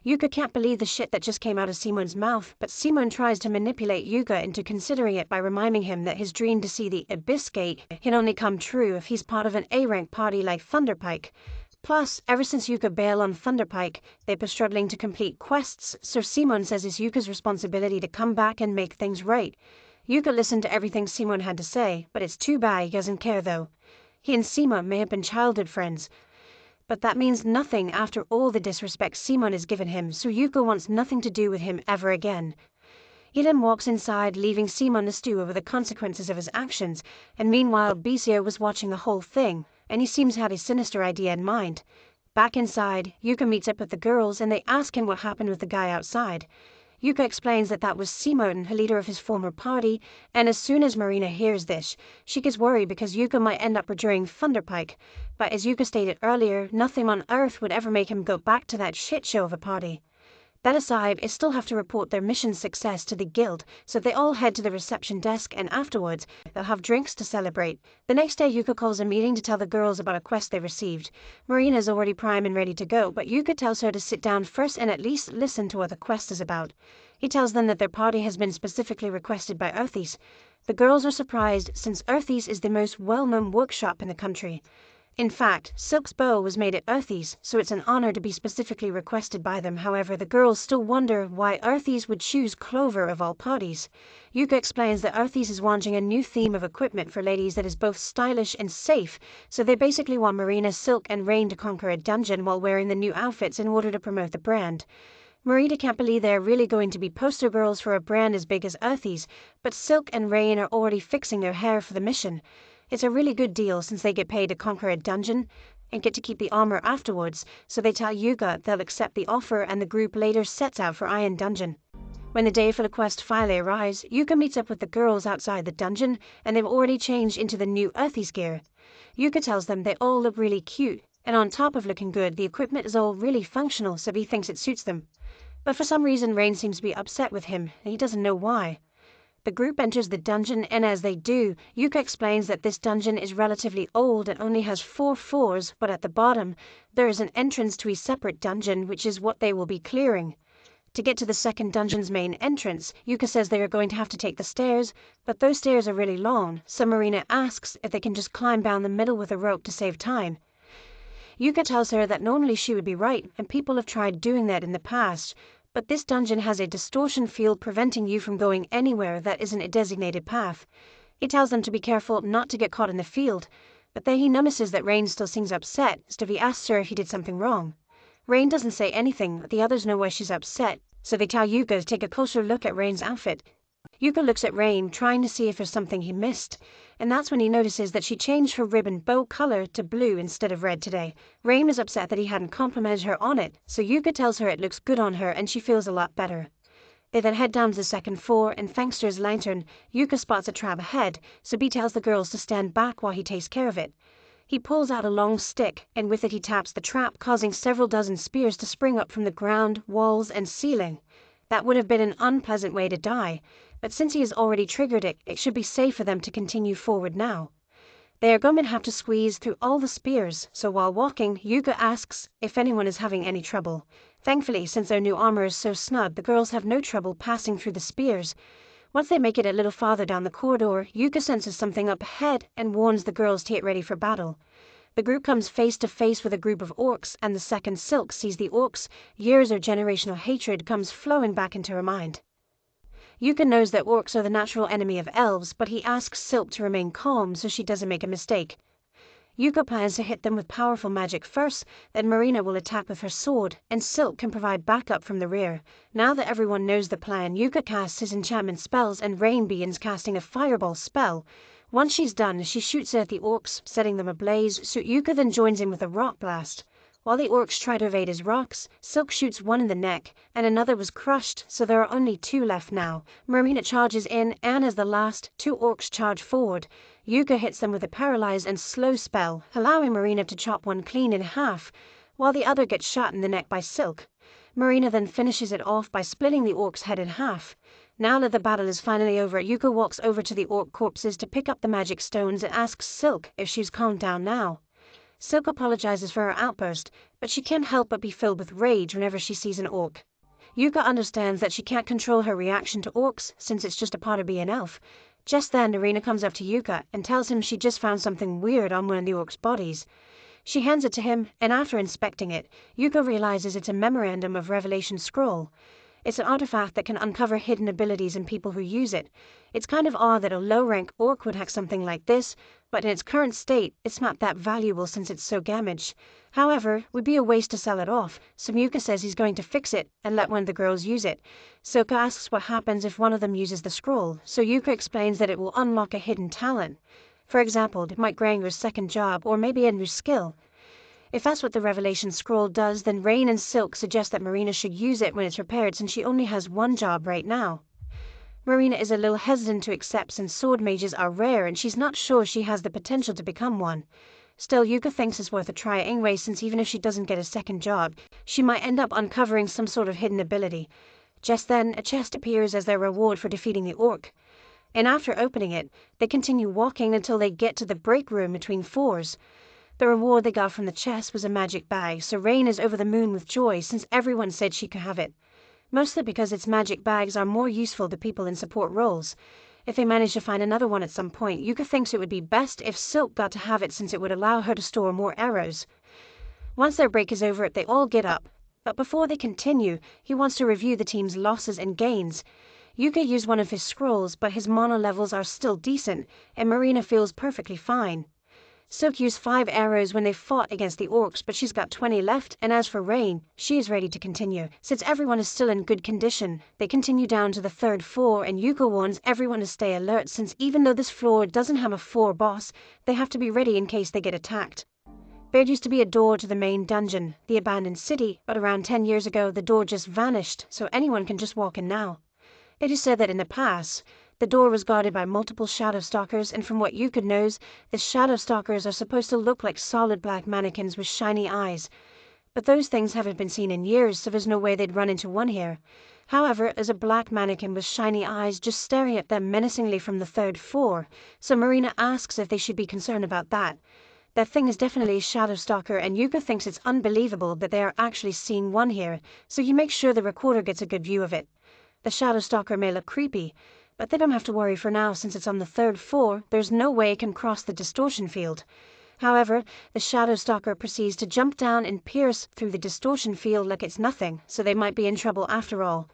Yuka can't believe the shit that just came out of Simon's mouth, but Simon tries to manipulate Yuka into considering it by reminding him that his dream to see the Abyss Gate can only come true if he's part of an A-rank party like Thunderpike. Plus, ever since Yuka bailed on Thunderpike, they've been struggling to complete quests, so Simon says it's Yuka's responsibility to come back and make things right. Yuka listened to everything Simon had to say, but it's too bad he doesn't care though. He and Simon may have been childhood friends, but that means nothing after all the disrespect Simon has given him, so Yuka wants nothing to do with him ever again. He then walks inside, leaving Simon to stew over the consequences of his actions, and meanwhile Bisio was watching the whole thing, and he seems to have a sinister idea in mind. Back inside, Yuka meets up with the girls and they ask him what happened with the guy outside. Yuka explains that was Simon, the leader of his former party, and as soon as Marina hears this, she gets worried because Yuka might end up rejoining Thunderpike. But as Yuka stated earlier, nothing on earth would ever make him go back to that shit show of a party. That aside, they still have to report their mission's success to the guild, so they all head to the reception desk and afterwards, they'll have drinks to celebrate. The next day, Yuka calls a meeting to tell the girls about a quest they received. Marina is already prime and ready to go, but Yuka tells her to sit down first and at least listen to what the quest is about. He tells them that their party has been specifically requested by Earthies. The girls are surprised since Earthies is the most well-known workshop in the country. In fact, Silk's bow was made at Earthies, so it's an honor to be specifically requested by them. However, the girls still wonder why Earthies would choose Clover of all parties. Yuka explains that Earthies is launching a new theme of equipment for ladies that is both stylish and safe, so they basically want Marina, Silk, and Rain to conquer a dungeon while wearing the new outfits in order to promote the brand. Marina can't believe they're really going to be poster girls for a brand as big as Earthies, but Silk and Rain are already fixing their hair for the mission. It's a really good deal since they get paid to conquer a dungeon and get to keep the armor afterwards, so they tell Yuka they'll accept the offer and the group later sets out for Iron Dungeon. When the day for the quest finally arrives, Yuka meets up with the girls outside the dungeon and they've already changed into the new Earthies gear. Yuka tells them they all look really cute, and on top of looking good, the equipment is all really functional, so he thinks it suits them. But for some reason, Rain seems to be upset with him, and he doesn't know why. The group enters the dungeon, and as they do, Yuka explains that this dungeon is relatively old and only has 4 floors, but at the bottom, there is an entrance to a separate dungeon, which is what they will be clearing. To get to the second dungeon's main entrance, Yuka says they are going to have to take the stairs, but those stairs are really long, so Marina asks if they can just climb down the middle with a rope to save time. Yuka tells her that normally she would be right, and people have tried doing that in the past, but this dungeon has a distortion field preventing you from going anywhere that isn't a designated path. He tells them to be careful not to get caught in the field, but then he notices that Rain still seems upset, so he asks her if he did something wrong. Rain doesn't say anything, but the others know why she's upset, so they tell Yuka to take a closer look at Rain's outfit. Yuka looks at Rain, trying to see if there's something he missed, and that's when he notices that she changed her ribbon bow color to blue instead of red today. Rain is upset that he hadn't complimented her on it, so Yuka tells her it looks good on her and she feels a lot better. They then head down to the second floor, and thanks to his lantern, Yuka spots a trap ahead, so he tells the girls to stand back while he takes care of it. He pulls out a long stick, and with it he taps the trap, causing several dozen spears to spring up from the ground, walls, and ceiling. That would have been an unpleasant way to die, but since he has already triggered it, it should be safe for them to continue forward now. They are going to have to squeeze through all the spears, so while walking, Yuka asks if anyone is having any trouble. Thankfully, since their new armor is so snug, the girls have no trouble passing through the spears. Once they make it a little farther down the corridor, Yuka senses something up ahead and warns the girls to get ready for battle. The group comes face to face with a group of orcs, and the second Silk sees the orcs, years of generational hatred comes flowing back into her mind. Yuka knows that orcs are the natural enemy of elves, but he asks Silk to remain calm so she doesn't make a mistake. Yuka plans to hit them with powerful magic first, then Marina will attack with her sword, and Silk can provide backup from the rear. Now that everyone knows the plan, Yuka casts his enchantment spells and Rain begins casting a fireball spell. Once she's done, she shoots it at the orcs, setting them ablaze, so Yuka then joins in with a rock blast. While the orcs try to evade his rocks, Silk shoots one in the neck, and another was crushed, so there are only 2 left now. Marina charges in, and as the last 2 orcs charge forward, Yuka hits them with a paralyze and slow spell, allowing Marina to chop one clean in half, while the other gets shot in the neck by Silk. Marina then finishes it off by splitting the orc's head in half. Now that the battle is finally over, Yuka walks over to the orc corpses to pick up the magic stones and asks Silk if she's calmed down now. Silk apologizes for her outburst, but she can't help but be filled with rage whenever she sees an orc. Yuka understands that she can't control her reaction to orcs since it's just a part of being an elf. Just then, Narina comes up to Yuka and tells him she just found something weird on one of the orc's bodies. She hands it to him, and after inspecting it, Yuka realizes it's a memorandum of Revelation Scroll. It's an artifact that can uncover hidden abilities in people who use it. It's kind of odd that a low-rank orc would hack something like this, but in its current state, it's not that valuable since it's so damaged. However, it would be a waste to sell it off, so Yuka says he's going to fix it and let one of the girls use it. Soka asks what happens if one of them uses the scroll, so Yuka explains that it will unlock a hidden talent. For example, it might grant your second job or maybe a new skill. If that's what the Revelation Scroll does, then Rain and Silk suggest that Marina should use it when it's repaired since she only has one job right now. Marina is a little hesitant to accept since sword mages are rare and she's not sure she has the potential to become one. Still, Yuka thinks it's worth a try anyway, since even if she doesn't get a second job, she might end up uncovering some sort of hidden ability. Just then, a chest appears as their reward for defeating the orc. And after opening it, they continue walking until they get to the break room between floors. The reward they got from the chest was a magic bag, so Rain is over the moon with joy since everyone said she could have it. Mostly because its magic bags are more useful to people in support roles. If they manage to find another one at some point, Yuka thinks it would be best if Silk got to have it since it would allow her to store more arrows. Once their break is over, they all get up. But before they continue, he wants to review the team's losses and gains. Yuka used one of his scrolls, but his mana levels are still decent, and Marina feels perfectly fine. Silk used 5 arrows when they fought against the orcs, but she's got 20 left, and as for Rain, she is ready to continue. Since everyone is still in good condition, they continue down to the 3rd floor, and Yuka warns everyone to stay alert since even though this floor doesn't have a floor boss, they have to be ready in case they get attacked. There used to be a door to the main dungeon, the abandoned city, but around 10 years ago the door just vanished, so anyone can just walk in now. It is said that in the past, the door was guarded by multiple shadow stalkers, and from what Yuka knows, the shadow stalkers are supposed to look like solid black mannequins with shiny eyes. But those things haven't been seen in years, so there's no way they'd run into one here. However, there's a black mannequin with shiny eyes just staring at them menacingly from the 3rd floor, so Marina asks if they should be concerned about that. That thing is definitely a shadow stalker, and Yuka thinks it's unbelievable that they are actually seeing one here, so he makes sure the recorder gets a good view of it. The shadow stalker may look creepy, but they don't have to worry for now since it's on the 3rd floor. There's no way it can cross the distortion field. However, the shadow stalker proceeds to jump down and pierce through the distortion field like it's nothing, so they might be in trouble after all.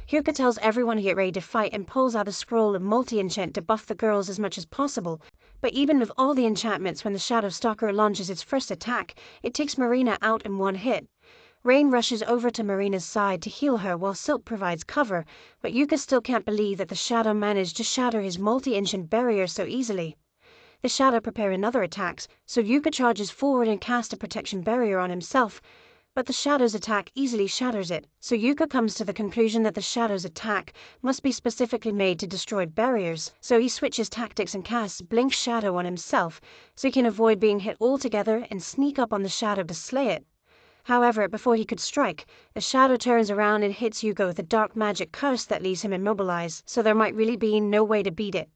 Yuka tells everyone to get ready to fight and pulls out a scroll of multi-enchant to buff the girls as much as possible. But even with all the enchantments, when the shadow stalker launches its first attack, it takes Marina out in one hit. Rain rushes over to Marina's side to heal her while Silk provides cover, but Yuka still can't believe that the shadow managed to shatter his multi-enchant barrier so easily. The shadow prepares another attack, so Yuka charges forward and casts a protection barrier on himself, but the shadow's attack easily shatters it, so Yuka comes to the conclusion that the shadow's attack must be specifically made to destroy barriers, so he switches tactics and casts Blink Shadow on himself, so he can avoid being hit altogether and sneak up on the shadow to slay it. However, before he could strike, the shadow turns around and hits Yuka with a dark magic curse that leaves him immobilized, so there might really be no way to beat it.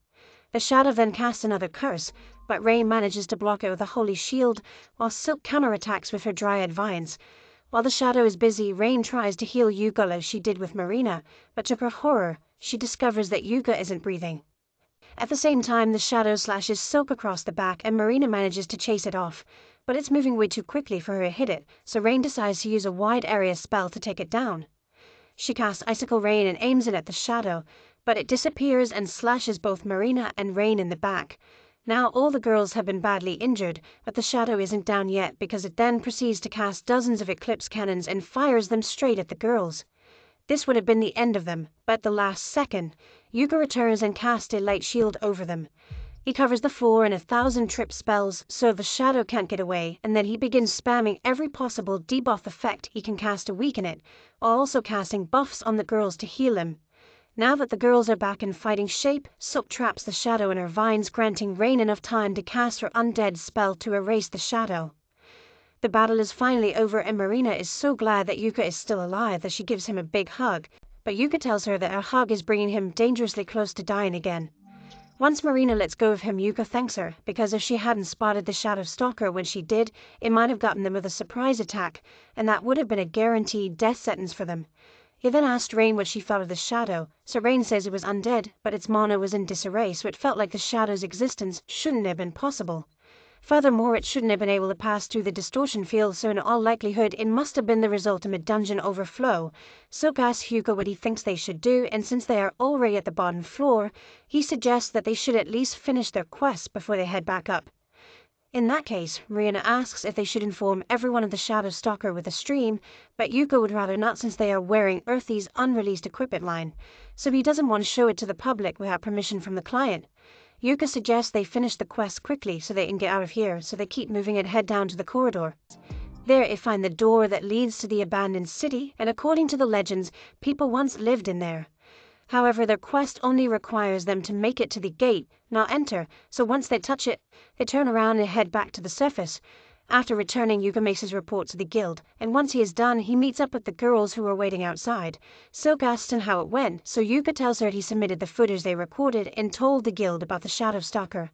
The shadow then casts another curse, but Rain manages to block it with a holy shield, while Silk counterattacks with her Dryad Vines. While the shadow is busy, Rain tries to heal Yuka as she did with Marina, but to her horror, she discovers that Yuka isn't breathing. At the same time, the shadow slashes Silk across the back and Marina manages to chase it off, but it's moving way too quickly for her to hit it, so Rain decides to use a wide area spell to take it down. She casts Icicle Rain and aims it at the shadow, but it disappears and slashes both Marina and Rain in the back. Now all the girls have been badly injured, but the shadow isn't down yet because it then proceeds to cast dozens of eclipse cannons and fires them straight at the girls. This would have been the end of them, but at the last second, Yuka returns and casts a light shield over them. He covers the floor in 1,000 trip spells so the shadow can't get away, and then he begins spamming every possible debuff effect he can cast to weaken it, while also casting buffs on the girls to heal him. Now that the girls are back in fighting shape, Silk traps the shadow in her vines, granting Rain enough time to cast her undead spell to erase the shadow. The battle is finally over and Marina is so glad that Yuka is still alive that she gives him a big hug, but Yuka tells her that her hug is bringing him dangerously close to dying again. Once Marina lets go of him, Yuka thanks her, because if she hadn't spotted the shadow stalker when she did, it might have gotten them with a surprise attack, and that would have been a guaranteed death sentence for them. He then asked Rain what she thought of the shadow, so Rain says it was undead, but its mana was in disarray, so it felt like the shadow's existence shouldn't have been possible. Furthermore, it shouldn't have been able to pass through the distortion field, so in all likelihood it must have been the result of a dungeon overflow. Silk asks Yuka what he thinks they should do, and since they are already at the bottom floor, he suggests that they should at least finish their quest before they head back up. In that case, Marina asks if they should inform everyone of the Shadow Stalker with a stream, but Yuka would rather not since they are wearing Earthy's unreleased equipment line, so he doesn't want to show it to the public without permission from the client. Yuka suggests they finish the quest quickly so they can get out of here, so they keep moving and head down to the corridor. There they find the door that leads to the abandoned city, and according to the legends, people once lived in there. However, their quest only requires them to make it to the gate, not enter, so once they touch it, they turn around and head back to the surface. After returning, Yuka makes his report to the guild, and once he is done, he meets up with the girls who are waiting outside. Silk asks him how it went, so Yuka tells her he submitted the footage they recorded and told the guild about the shadow stalker.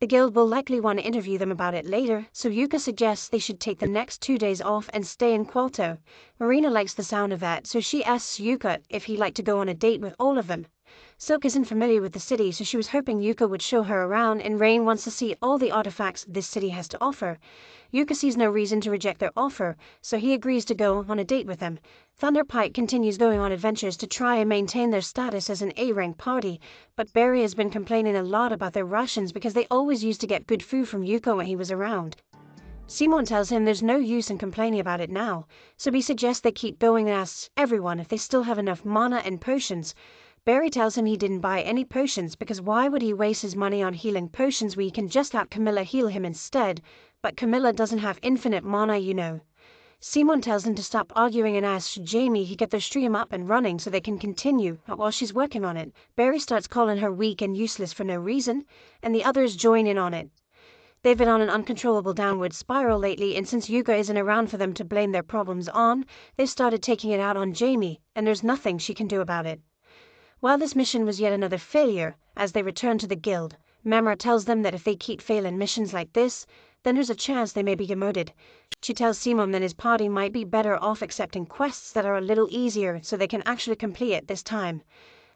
The guild will likely want to interview them about it later, so Yuka suggests they should take the next 2 days off and stay in Qualto. Marina likes the sound of that, so she asks Yuka if he'd like to go on a date with all of them. Silk isn't familiar with the city, so she was hoping Yuka would show her around, and Rain wants to see all the artifacts this city has to offer. Yuka sees no reason to reject their offer, so he agrees to go on a date with them. Thunderpike continues going on adventures to try and maintain their status as an A-rank party, but Barry has been complaining a lot about their rations because they always used to get good food from Yuka when he was around. Simon tells him there's no use in complaining about it now, so he suggests they keep going and asks everyone if they still have enough mana and potions. Barry tells him he didn't buy any potions because why would he waste his money on healing potions when he can just have Camilla heal him instead, but Camilla doesn't have infinite mana, you know. Simon tells him to stop arguing and asks Jamie to get their stream up and running so they can continue while she's working on it. Barry starts calling her weak and useless for no reason, and the others join in on it. They've been on an uncontrollable downward spiral lately, and since Yuka isn't around for them to blame their problems on, they've started taking it out on Jamie, and there's nothing she can do about it. While this mission was yet another failure, as they return to the guild, Memra tells them that if they keep failing missions like this, then there's a chance they may be demoted. She tells Simon that his party might be better off accepting quests that are a little easier so they can actually complete it this time.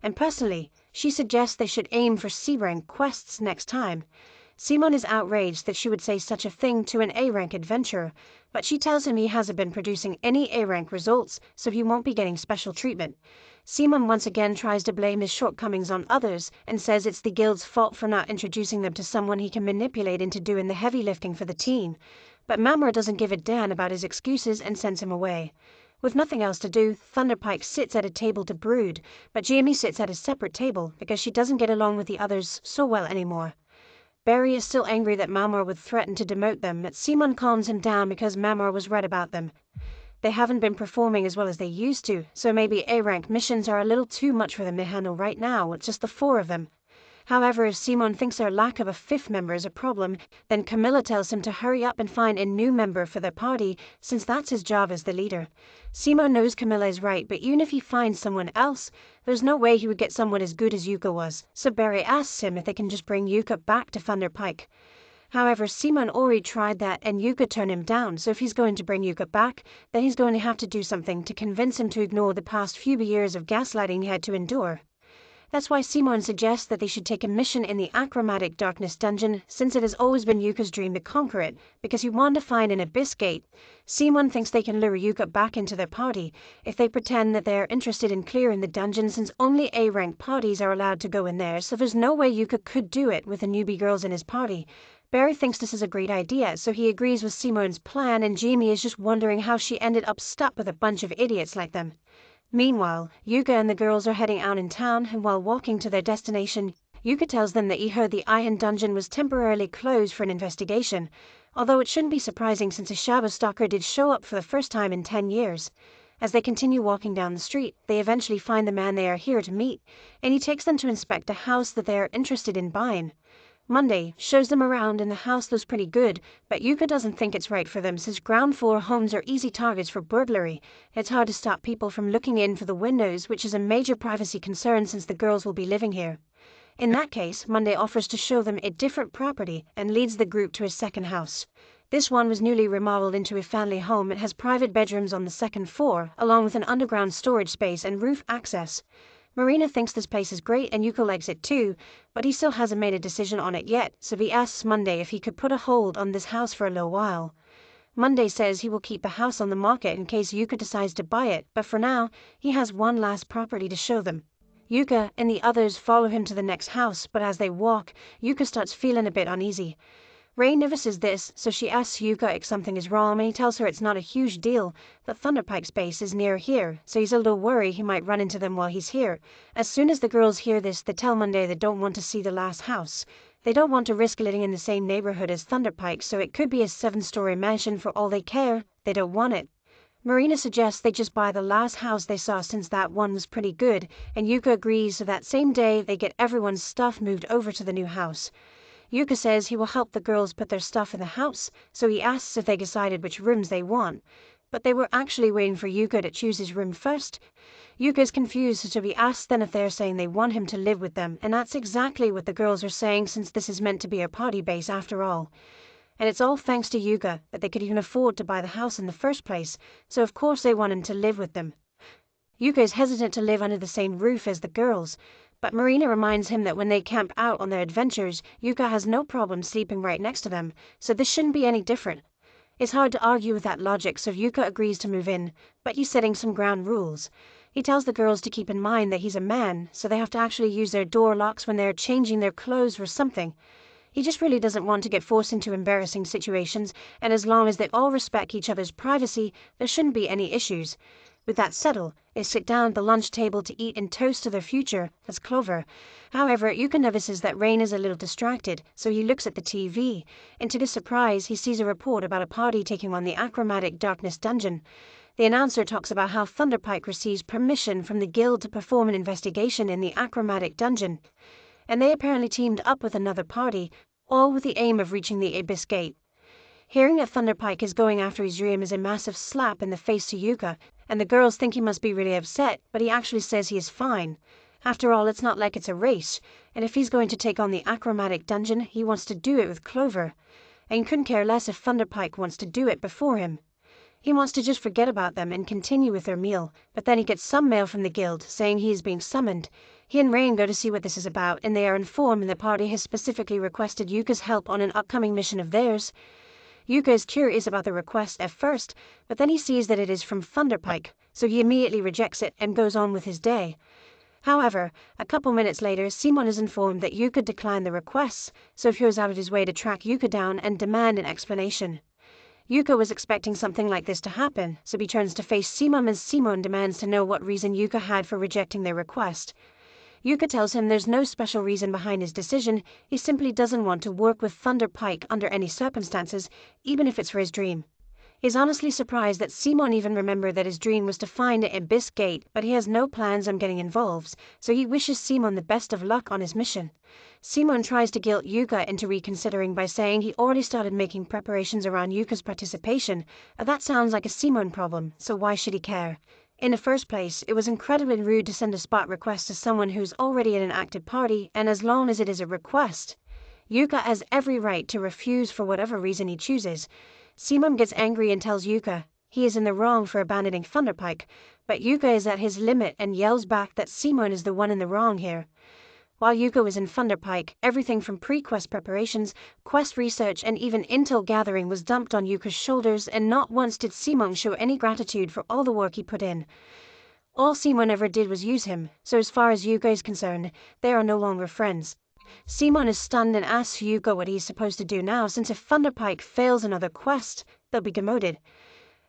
And personally, she suggests they should aim for C-rank quests next time. Simon is outraged that she would say such a thing to an A-rank adventurer, but she tells him he hasn't been producing any A-rank results, so he won't be getting special treatment. Simon once again tries to blame his shortcomings on others and says it's the guild's fault for not introducing them to someone he can manipulate into doing the heavy lifting for the team. But Mamra doesn't give a damn about his excuses and sends him away. With nothing else to do, Thunderpike sits at a table to brood, but Jamie sits at a separate table because she doesn't get along with the others so well anymore. Barry is still angry that Mamra would threaten to demote them, but Simon calms him down because Mamra was right about them. They haven't been performing as well as they used to, so maybe A-rank missions are a little too much for them to handle right now with just the 4 of them. However, if Simon thinks their lack of a 5th member is a problem, then Camilla tells him to hurry up and find a new member for their party, since that's his job as the leader. Simon knows Camilla is right, but even if he finds someone else, there's no way he would get someone as good as Yuka was, so Barry asks him if they can just bring Yuka back to Thunderpike. However, Simon already tried that and Yuka turned him down, so if he's going to bring Yuka back, then he's going to have to do something to convince him to ignore the past few years of gaslighting he had to endure. That's why Simon suggests that they should take a mission in the Achromatic Darkness dungeon, since it has always been Yuka's dream to conquer it, because he wanted to find an abyss gate. Simon thinks they can lure Yuka back into their party if they pretend that they are interested in clearing the dungeon, since only A-rank parties are allowed to go in there, so there's no way Yuka could do it with the newbie girls in his party. Barry thinks this is a great idea, so he agrees with Simon's plan, and Jamie is just wondering how she ended up stuck with a bunch of idiots like them. Meanwhile, Yuka and the girls are heading out in town, and while walking to their destination, Yuka tells them that he heard the Iron Dungeon was temporarily closed for an investigation, although it shouldn't be surprising since a shadow stalker did show up for the first time in 10 years. As they continue walking down the street, they eventually find the man they are here to meet, and he takes them to inspect a house that they are interested in buying. Monday shows them around and the house looks pretty good, but Yuka doesn't think it's right for them since ground floor homes are easy targets for burglary. It's hard to stop people from looking in for the windows, which is a major privacy concern since the girls will be living here. In that case, Monday offers to show them a different property and leads the group to a second house. This one was newly remodeled into a family home. It has private bedrooms on the 2nd floor, along with an underground storage space and roof access. Marina thinks this place is great and Yuka likes it too, but he still hasn't made a decision on it yet, so he asks Monday if he could put a hold on this house for a little while. Monday says he will keep the house on the market in case Yuka decides to buy it, but for now, he has one last property to show them. Yuka and the others follow him to the next house, but as they walk, Yuka starts feeling a bit uneasy. Ray notices this, so she asks Yuka if something is wrong, and he tells her it's not a huge deal, that Thunderpike's base is near here, so he's a little worried he might run into them while he's here. As soon as the girls hear this, they tell Monday they don't want to see the last house. They don't want to risk living in the same neighborhood as Thunderpike, so it could be a 7-story mansion for all they care. They don't want it. Marina suggests they just buy the last house they saw since that one was pretty good, and Yuka agrees, so that same day they get everyone's stuff moved over to the new house. Yuka says he will help the girls put their stuff in the house, so he asks if they decided which rooms they want. But they were actually waiting for Yuka to choose his room first. Yuka is confused, so he asks them if they're saying they want him to live with them, and that's exactly what the girls are saying, since this is meant to be a party base after all. And it's all thanks to Yuka that they could even afford to buy the house in the first place, so of course they want him to live with them. Yuka is hesitant to live under the same roof as the girls, but Marina reminds him that when they camp out on their adventures, Yuka has no problem sleeping right next to them, so this shouldn't be any different. It's hard to argue with that logic, so Yuka agrees to move in, but he's setting some ground rules. He tells the girls to keep in mind that he's a man, so they have to actually use their door locks when they're changing their clothes or something. He just really doesn't want to get forced into embarrassing situations, and as long as they all respect each other's privacy, there shouldn't be any issues. With that settled, they sit down at the lunch table to eat and toast to their future as Clover. However, Yuka notices that Rain is a little distracted, so he looks at the TV, and to his surprise, he sees a report about a party taking on the Achromatic Darkness dungeon. The announcer talks about how Thunderpike receives permission from the guild to perform an investigation in the Achromatic dungeon, and they apparently teamed up with another party, all with the aim of reaching the Abyss Gate. Hearing that Thunderpike is going after his dream is a massive slap in the face to Yuka, and the girls think he must be really upset, but he actually says he is fine. After all, it's not like it's a race, and if he's going to take on the Achromatic dungeon, he wants to do it with Clover, and he couldn't care less if Thunderpike wants to do it before him. He wants to just forget about them and continue with their meal, but then he gets some mail from the guild saying he is being summoned. He and Rain go to see what this is about, and they are informed the party has specifically requested Yuka's help on an upcoming mission of theirs. Yuka is curious about the request at first, but then he sees that it is from Thunderpike, so he immediately rejects it and goes on with his day. However, a couple minutes later, Simon is informed that Yuka declined the request, so he goes out of his way to track Yuka down and demand an explanation. Yuka was expecting something like this to happen, so he turns to face Simon, and Simon demands to know what reason Yuka had for rejecting their request. Yuka tells him there's no special reason behind his decision, he simply doesn't want to work with Thunderpike under any circumstances, even if it's for his dream. He's honestly surprised that Simon even remembered that his dream was to find an Abyss Gate, but he has no plans on getting involved, so he wishes Simon the best of luck on his mission. Simon tries to guilt Yuka into reconsidering by saying he already started making preparations around Yuka's participation. That sounds like a Simon problem, so why should he care? In the first place, it was incredibly rude to send a spot request to someone who's already in an active party, and as long as it is a request, Yuka has every right to refuse for whatever reason he chooses. Simon gets angry and tells Yuka he is in the wrong for abandoning Thunderpike, but Yuka is at his limit and yells back that Simon is the one in the wrong here. While Yuka was in Thunderpike, everything from pre-quest preparations, quest research, and even intel gathering was dumped on Yuka's shoulders, and not once did Simon show any gratitude for all the work he put in. All Simon ever did was use him, so as far as Yuka is concerned, they are no longer friends. Simon is stunned and asks Yuka what he's supposed to do now, since if Thunderpike fails another quest, they'll be demoted.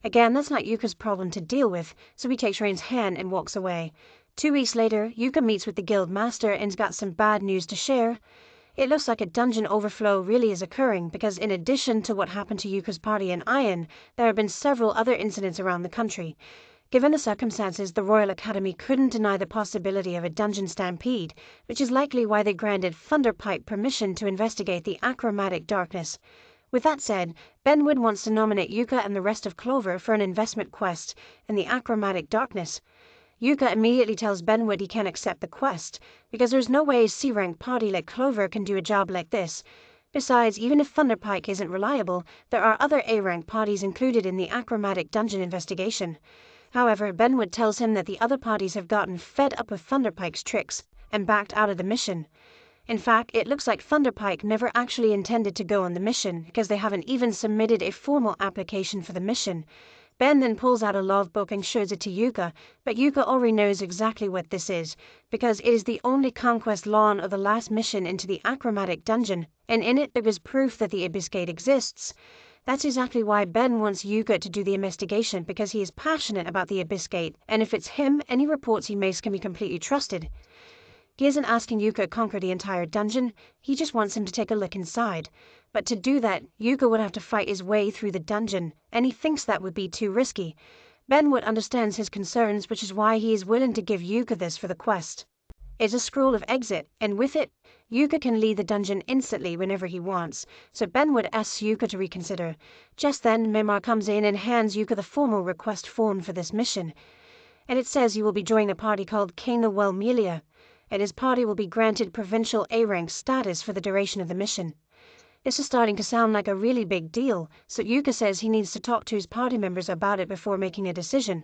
Again, that's not Yuka's problem to deal with, so he takes Rain's hand and walks away. 2 weeks later, Yuka meets with the guild master and's got some bad news to share. It looks like a dungeon overflow really is occurring, because in addition to what happened to Yuka's party in Iron, there have been several other incidents around the country. Given the circumstances, the Royal Academy couldn't deny the possibility of a dungeon stampede, which is likely why they granted Thunderpike permission to investigate the Achromatic Darkness. With that said, Benwood wants to nominate Yuka and the rest of Clover for an investment quest in the Achromatic Darkness. Yuka immediately tells Benwood he can't accept the quest, because there's no way a C-rank party like Clover can do a job like this. Besides, even if Thunderpike isn't reliable, there are other A-rank parties included in the Achromatic Dungeon investigation. However, Benwood tells him that the other parties have gotten fed up with Thunderpike's tricks and backed out of the mission. In fact, it looks like Thunderpike never actually intended to go on the mission, because they haven't even submitted a formal application for the mission. Ben then pulls out a logbook and shows it to Yuka, but Yuka already knows exactly what this is, because it is the only conquest log of the last mission into the Achromatic Dungeon, and in it there is proof that the Abyss Gate exists. That's exactly why Ben wants Yuka to do the investigation, because he is passionate about the Abyss Gate, and if it's him, any reports he makes can be completely trusted. He isn't asking Yuka to conquer the entire dungeon, he just wants him to take a look inside. But to do that, Yuka would have to fight his way through the dungeon, and he thinks that would be too risky. Benwood understands his concerns, which is why he is willing to give Yuka this for the quest. It's a scroll of exit, and with it, Yuka can leave the dungeon instantly whenever he wants, so Benwood asks Yuka to reconsider. Just then, Mimar comes in and hands Yuka the formal request form for this mission, and it says he will be joining a party called King of Welmelia, and his party will be granted provincial A-rank status for the duration of the mission. This is starting to sound like a really big deal, so Yuka says he needs to talk to his party members about it before making a decision.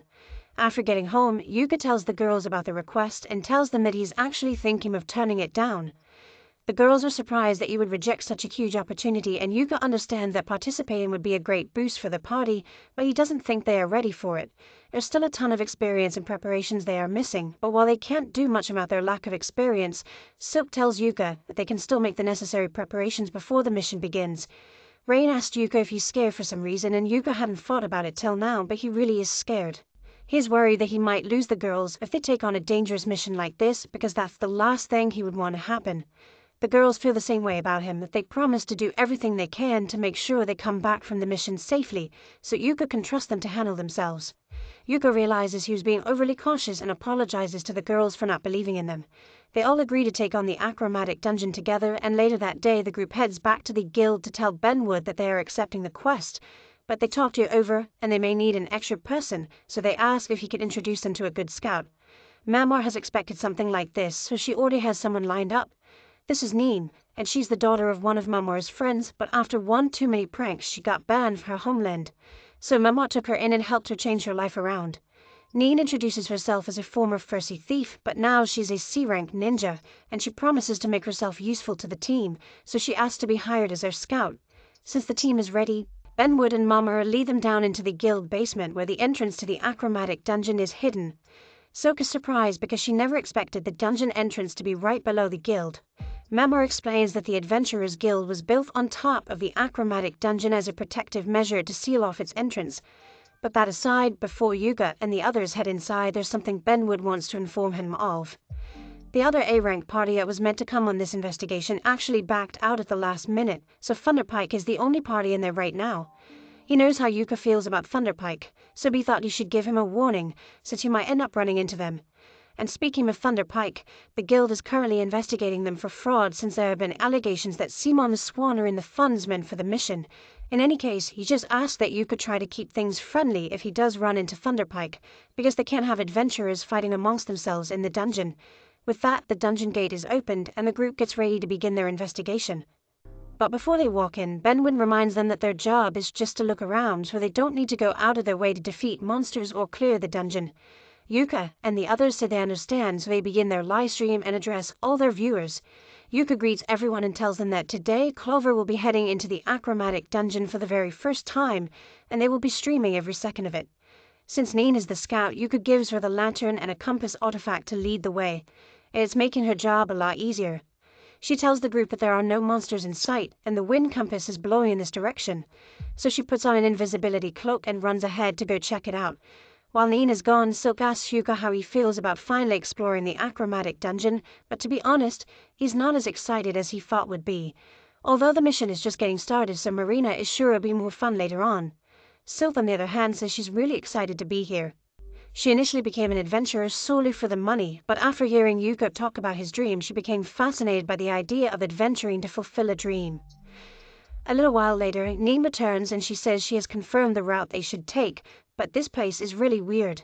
After getting home, Yuka tells the girls about the request and tells them that he's actually thinking of turning it down. The girls are surprised that he would reject such a huge opportunity, and Yuka understands that participating would be a great boost for the party, but he doesn't think they are ready for it. There's still a ton of experience and preparations they are missing, but while they can't do much about their lack of experience, Silk tells Yuka that they can still make the necessary preparations before the mission begins. Rain asked Yuka if he's scared for some reason, and Yuka hadn't thought about it till now, but he really is scared. He's worried that he might lose the girls if they take on a dangerous mission like this, because that's the last thing he would want to happen. The girls feel the same way about him, that they promise to do everything they can to make sure they come back from the mission safely, so Yuka can trust them to handle themselves. Yuka realizes he was being overly cautious and apologizes to the girls for not believing in them. They all agree to take on the achromatic dungeon together, and later that day the group heads back to the guild to tell Benwood that they are accepting the quest. But they talked it over, and they may need an extra person, so they ask if he could introduce them to a good scout. Mamar has expected something like this, so she already has someone lined up. This is Neen, and she's the daughter of one of Mamar's friends, but after one too many pranks she got banned from her homeland. So Mamar took her in and helped her change her life around. Neen introduces herself as a former Fursy thief, but now she's a C-rank ninja, and she promises to make herself useful to the team, so she asks to be hired as their scout. Since the team is ready, Benwood and Mamar lead them down into the guild basement where the entrance to the achromatic dungeon is hidden. Silk is surprised because she never expected the dungeon entrance to be right below the guild. Mamar explains that the Adventurers Guild was built on top of the achromatic dungeon as a protective measure to seal off its entrance. But that aside, before Yuka and the others head inside, there's something Benwood wants to inform him of. The other A-rank party that was meant to come on this investigation actually backed out at the last minute, so Thunderpike is the only party in there right now. He knows how Yuka feels about Thunderpike, so he thought he should give him a warning, since he might end up running into them. And speaking of Thunderpike, the guild is currently investigating them for fraud since there have been allegations that Simon the Swan are in the funds meant for the mission. In any case, he just asked that Yuka try to keep things friendly if he does run into Thunderpike, because they can't have adventurers fighting amongst themselves in the dungeon. With that, the dungeon gate is opened and the group gets ready to begin their investigation. But before they walk in, Benwood reminds them that their job is just to look around, so they don't need to go out of their way to defeat monsters or clear the dungeon. Yuka and the others say they understand, so they begin their live stream and address all their viewers. Yuka greets everyone and tells them that today Clover will be heading into the achromatic dungeon for the very first time, and they will be streaming every second of it. Since Neen is the scout, Yuka gives her the lantern and a compass artifact to lead the way, and it's making her job a lot easier. She tells the group that there are no monsters in sight, and the wind compass is blowing in this direction, so she puts on an invisibility cloak and runs ahead to go check it out. While Neen is gone, Silk asks Yuka how he feels about finally exploring the achromatic dungeon, but to be honest, he's not as excited as he thought would be. Although the mission is just getting started, so Marina is sure it'll be more fun later on. Silk, on the other hand, says she's really excited to be here. She initially became an adventurer solely for the money, but after hearing Yuka talk about his dream, she became fascinated by the idea of adventuring to fulfill a dream. A little while later, Neen returns and she says she has confirmed the route they should take, but this place is really weird.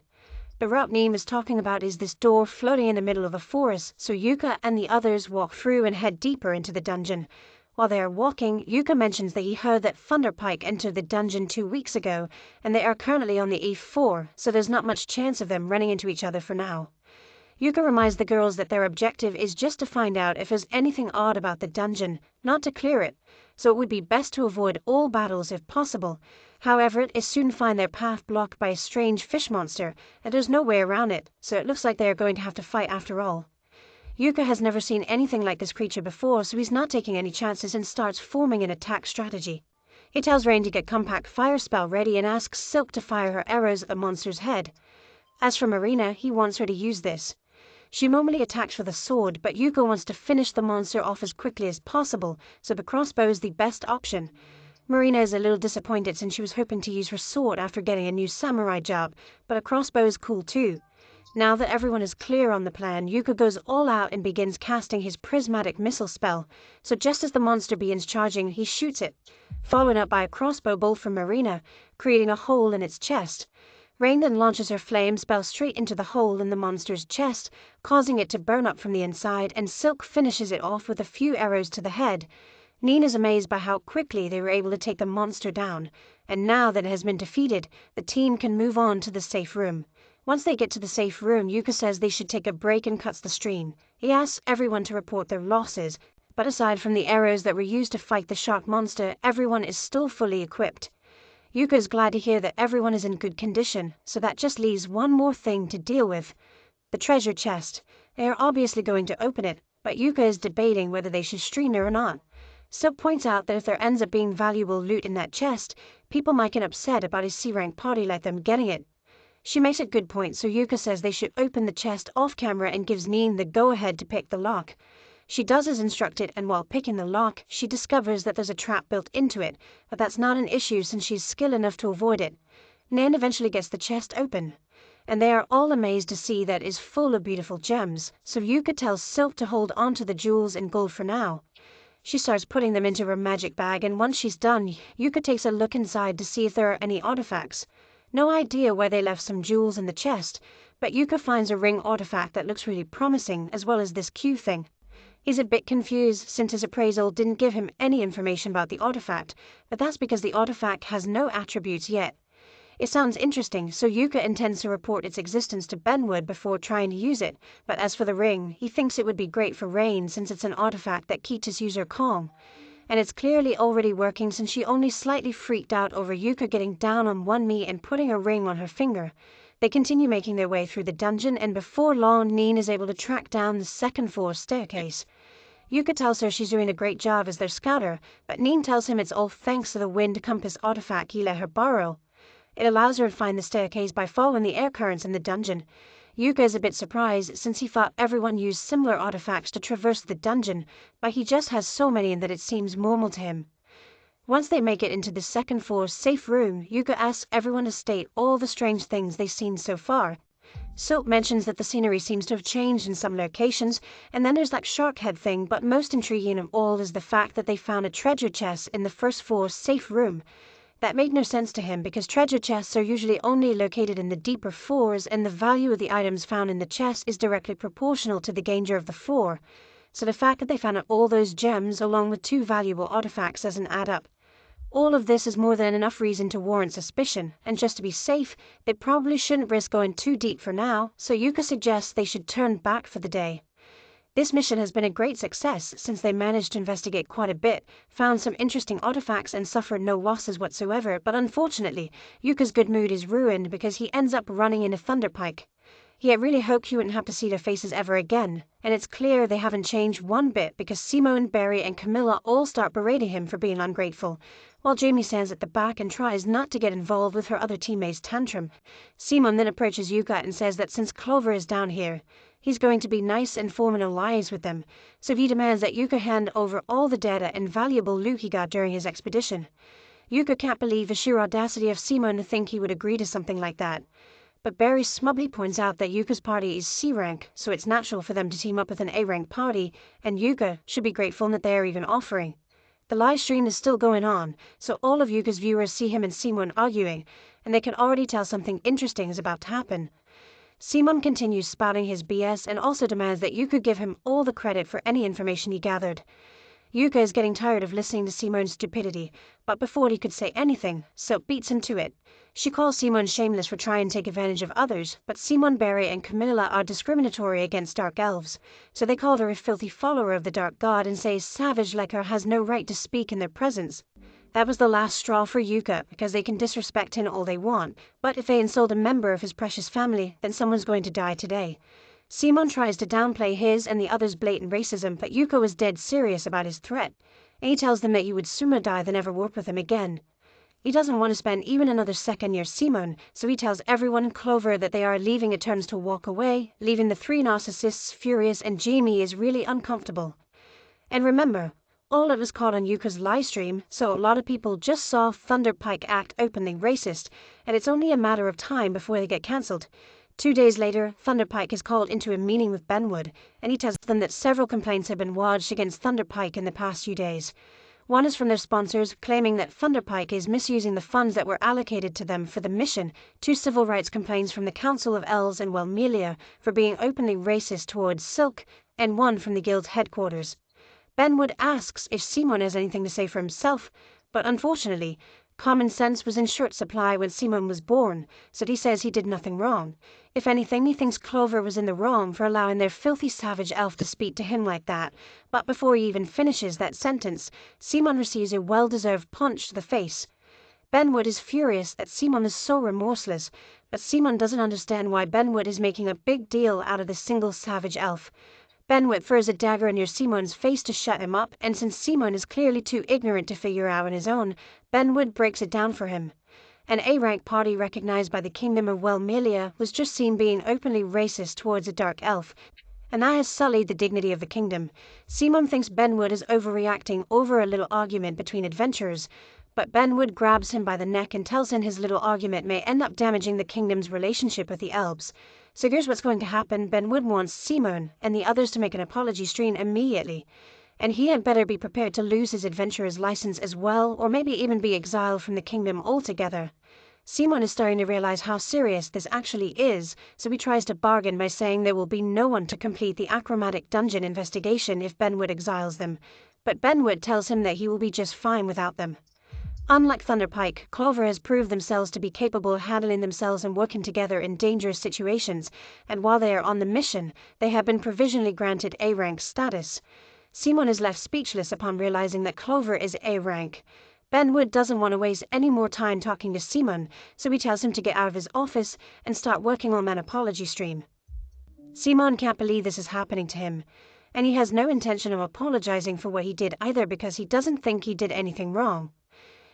The route Neen is talking about is this door floating in the middle of a forest, so Yuka and the others walk through and head deeper into the dungeon. While they are walking, Yuka mentions that he heard that Thunderpike entered the dungeon 2 weeks ago, and they are currently on the E4, so there's not much chance of them running into each other for now. Yuka reminds the girls that their objective is just to find out if there's anything odd about the dungeon, not to clear it, so it would be best to avoid all battles if possible. However, they soon find their path blocked by a strange fish monster, and there's no way around it, so it looks like they are going to have to fight after all. Yuka has never seen anything like this creature before, so he's not taking any chances and starts forming an attack strategy. He tells Rain to get Compact Fire Spell ready and asks Silk to fire her arrows at the monster's head. As for Marina, he wants her to use this. She normally attacks with a sword, but Yuka wants to finish the monster off as quickly as possible, so the crossbow is the best option. Marina is a little disappointed since she was hoping to use her sword after getting a new samurai job, but a crossbow is cool too. Now that everyone is clear on the plan, Yuka goes all out and begins casting his prismatic missile spell, so just as the monster begins charging, he shoots it, followed up by a crossbow bolt from Marina, creating a hole in its chest. Rain then launches her flame spell straight into the hole in the monster's chest, causing it to burn up from the inside, and Silk finishes it off with a few arrows to the head. Neen is amazed by how quickly they were able to take the monster down, and now that it has been defeated, the team can move on to the safe room. Once they get to the safe room, Yuka says they should take a break and cuts the stream. He asks everyone to report their losses, but aside from the arrows that were used to fight the shark monster, everyone is still fully equipped. Yuka is glad to hear that everyone is in good condition, so that just leaves one more thing to deal with. The treasure chest. They are obviously going to open it, but Yuka is debating whether they should stream it or not. Silk points out that if there ends up being valuable loot in that chest, people might get upset about his C-rank party like them getting it. She makes a good point, so Yuka says they should open the chest off camera and gives Neen the go-ahead to pick the lock. She does as instructed, and while picking the lock, she discovers that there's a trap built into it, but that's not an issue since she's skilled enough to avoid it. Neen eventually gets the chest open, and they are all amazed to see that it is full of beautiful gems, so Yuka tells Silk to hold onto the jewels and gold for now. She starts putting them into her magic bag, and once she's done, Yuka takes a look inside to see if there are any artifacts. No idea why they left some jewels in the chest, but Yuka finds a ring artifact that looks really promising, as well as this Q thing. He's a bit confused since his appraisal didn't give him any information about the artifact, but that's because the artifact has no attributes yet. It sounds interesting, so Yuka intends to report its existence to Benwood before trying to use it, but as for the ring, he thinks it would be great for Rain since it's an artifact that keeps his user calm. And it's clearly already working since she only slightly freaked out over Yuka getting down on one knee and putting a ring on her finger. They continue making their way through the dungeon, and before long, Neen is able to track down the second-floor staircase. Yuka tells her she's doing a great job as their scouter, but Neen tells him it's all thanks to the wind compass artifact he let her borrow. It allows her to find the staircase by following the air currents in the dungeon. Yuka is a bit surprised since he thought everyone used similar artifacts to traverse the dungeon, but he just has so many that it seems normal to him. Once they make it into the second floor safe room, Yuka asks everyone to state all the strange things they've seen so far. Silk mentions that the scenery seems to have changed in some locations, and then there's that shark head thing, but most intriguing of all is the fact that they found a treasure chest in the first floor safe room. That made no sense to him because treasure chests are usually only located in the deeper floors, and the value of the items found in the chest is directly proportional to the danger of the floor. So the fact that they found all those gems along with 2 valuable artifacts doesn't add up. All of this is more than enough reason to warrant suspicion, and just to be safe, they probably shouldn't risk going too deep for now, so Yuka suggests they should turn back for the day. This mission has been a great success since they managed to investigate quite a bit, found some interesting artifacts and suffered no losses whatsoever, but unfortunately, Yuka's good mood is ruined because he ends up running into Thunderpike. He had really hoped he wouldn't have to see their faces ever again, and it's clear they haven't changed one bit because Simone, Barry, and Camilla all start berating him for being ungrateful, while Jamie stands at the back and tries not to get involved with her other teammates' tantrum. Simone then approaches Yuka and says that since Clover is down here, he's going to be nice and form an alliance with them, so he demands that Yuka hand over all the data and valuable loot he got during his expedition. Yuka can't believe the sheer audacity of Simone to think he would agree to something like that. But Barry smugly points out that Yuka's party is C-rank, so it's natural for them to team up with an A-rank party, and Yuka should be grateful that they are even offering. The live stream is still going on, so all of Yuka's viewers see him and Simone arguing, and they can already tell something interesting is about to happen. Simon continues spouting his BS and also demands that Yuka give him all the credit for any information he gathered. Yuka is getting tired of listening to Simon's stupidity, but before he could say anything, Silk beats him to it. She calls Simon shameless for trying to take advantage of others, but Simon, Barry, and Camilla are discriminatory against dark elves, so they call her a filthy follower of the dark god and say savage like her has no right to speak in their presence. That was the last straw for Yuka, because they can disrespect him all they want, but if they insult a member of his precious family, then someone's going to die today. Simon tries to downplay his and the others' blatant racism, but Yuka was dead serious about his threat, and he tells them that he would sooner die than ever work with him again. He doesn't want to spend even another second near Simon, so he tells everyone in Clover that they are leaving at turns to walk away, leaving the 3 narcissists furious, and Jamie is really uncomfortable. And remember, All of us caught on Yuka's live stream, so a lot of people just saw Thunderpike act openly racist, and it's only a matter of time before they get cancelled. 2 days later, Thunderpike is called into a meeting with Benwood, and he tells them that several complaints have been lodged against Thunderpike in the past few days. One is from their sponsors, claiming that Thunderpike is misusing the funds that were allocated to them for the mission, 2 civil rights complaints from the Council of Elves and Wellmelia for being openly racist towards Silk, and 1 from the guild's headquarters. Benwood asks if Simon has anything to say for himself, but unfortunately, common sense was in short supply when Simon was born, so he says he did nothing wrong. If anything, he thinks Clover was in the wrong for allowing their filthy savage elf to speak to him like that, but before he even finishes that sentence, Simon receives a well-deserved punch to the face. Benwood is furious that Simon is so remorseless, but Simon doesn't understand why Benwood is making a big deal out of this single savage elf. Benwood throws a dagger near Simon's face to shut him up, and since Simon is clearly too ignorant to figure out on his own, Benwood breaks it down for him. An A-rank party recognized by the Kingdom of Wellmelia was just seen being openly racist towards a dark elf, and that has sullied the dignity of the kingdom. Simon thinks Benwood is overreacting over a little argument between adventurers, but Benwood grabs him by the neck and tells him his little argument may end up damaging the kingdom's relationship with the elves. So here's what's going to happen. Benwood wants Simon and the others to make an apology stream immediately, and he had better be prepared to lose his adventurer's license as well, or maybe even be exiled from the kingdom altogether. Simon is starting to realize how serious this actually is, so he tries to bargain by saying there will be no one to complete the achromatic dungeon investigation if Benwood exiles them, but Benwood tells him that he will be just fine without them. Unlike Thunderpike, Clover has proved themselves to be capable of handling themselves and working together in dangerous situations, and while they are on the mission, they have been provisionally granted A-rank status. Simon is left speechless upon realizing that Clover is A-rank. Benwood doesn't want to waste any more time talking to Simon, so he tells him to get out of his office and start working on an apology stream. Simon can't believe this is happening to him, and he has no intention of apologizing for what he did either because he doesn't think he did anything wrong.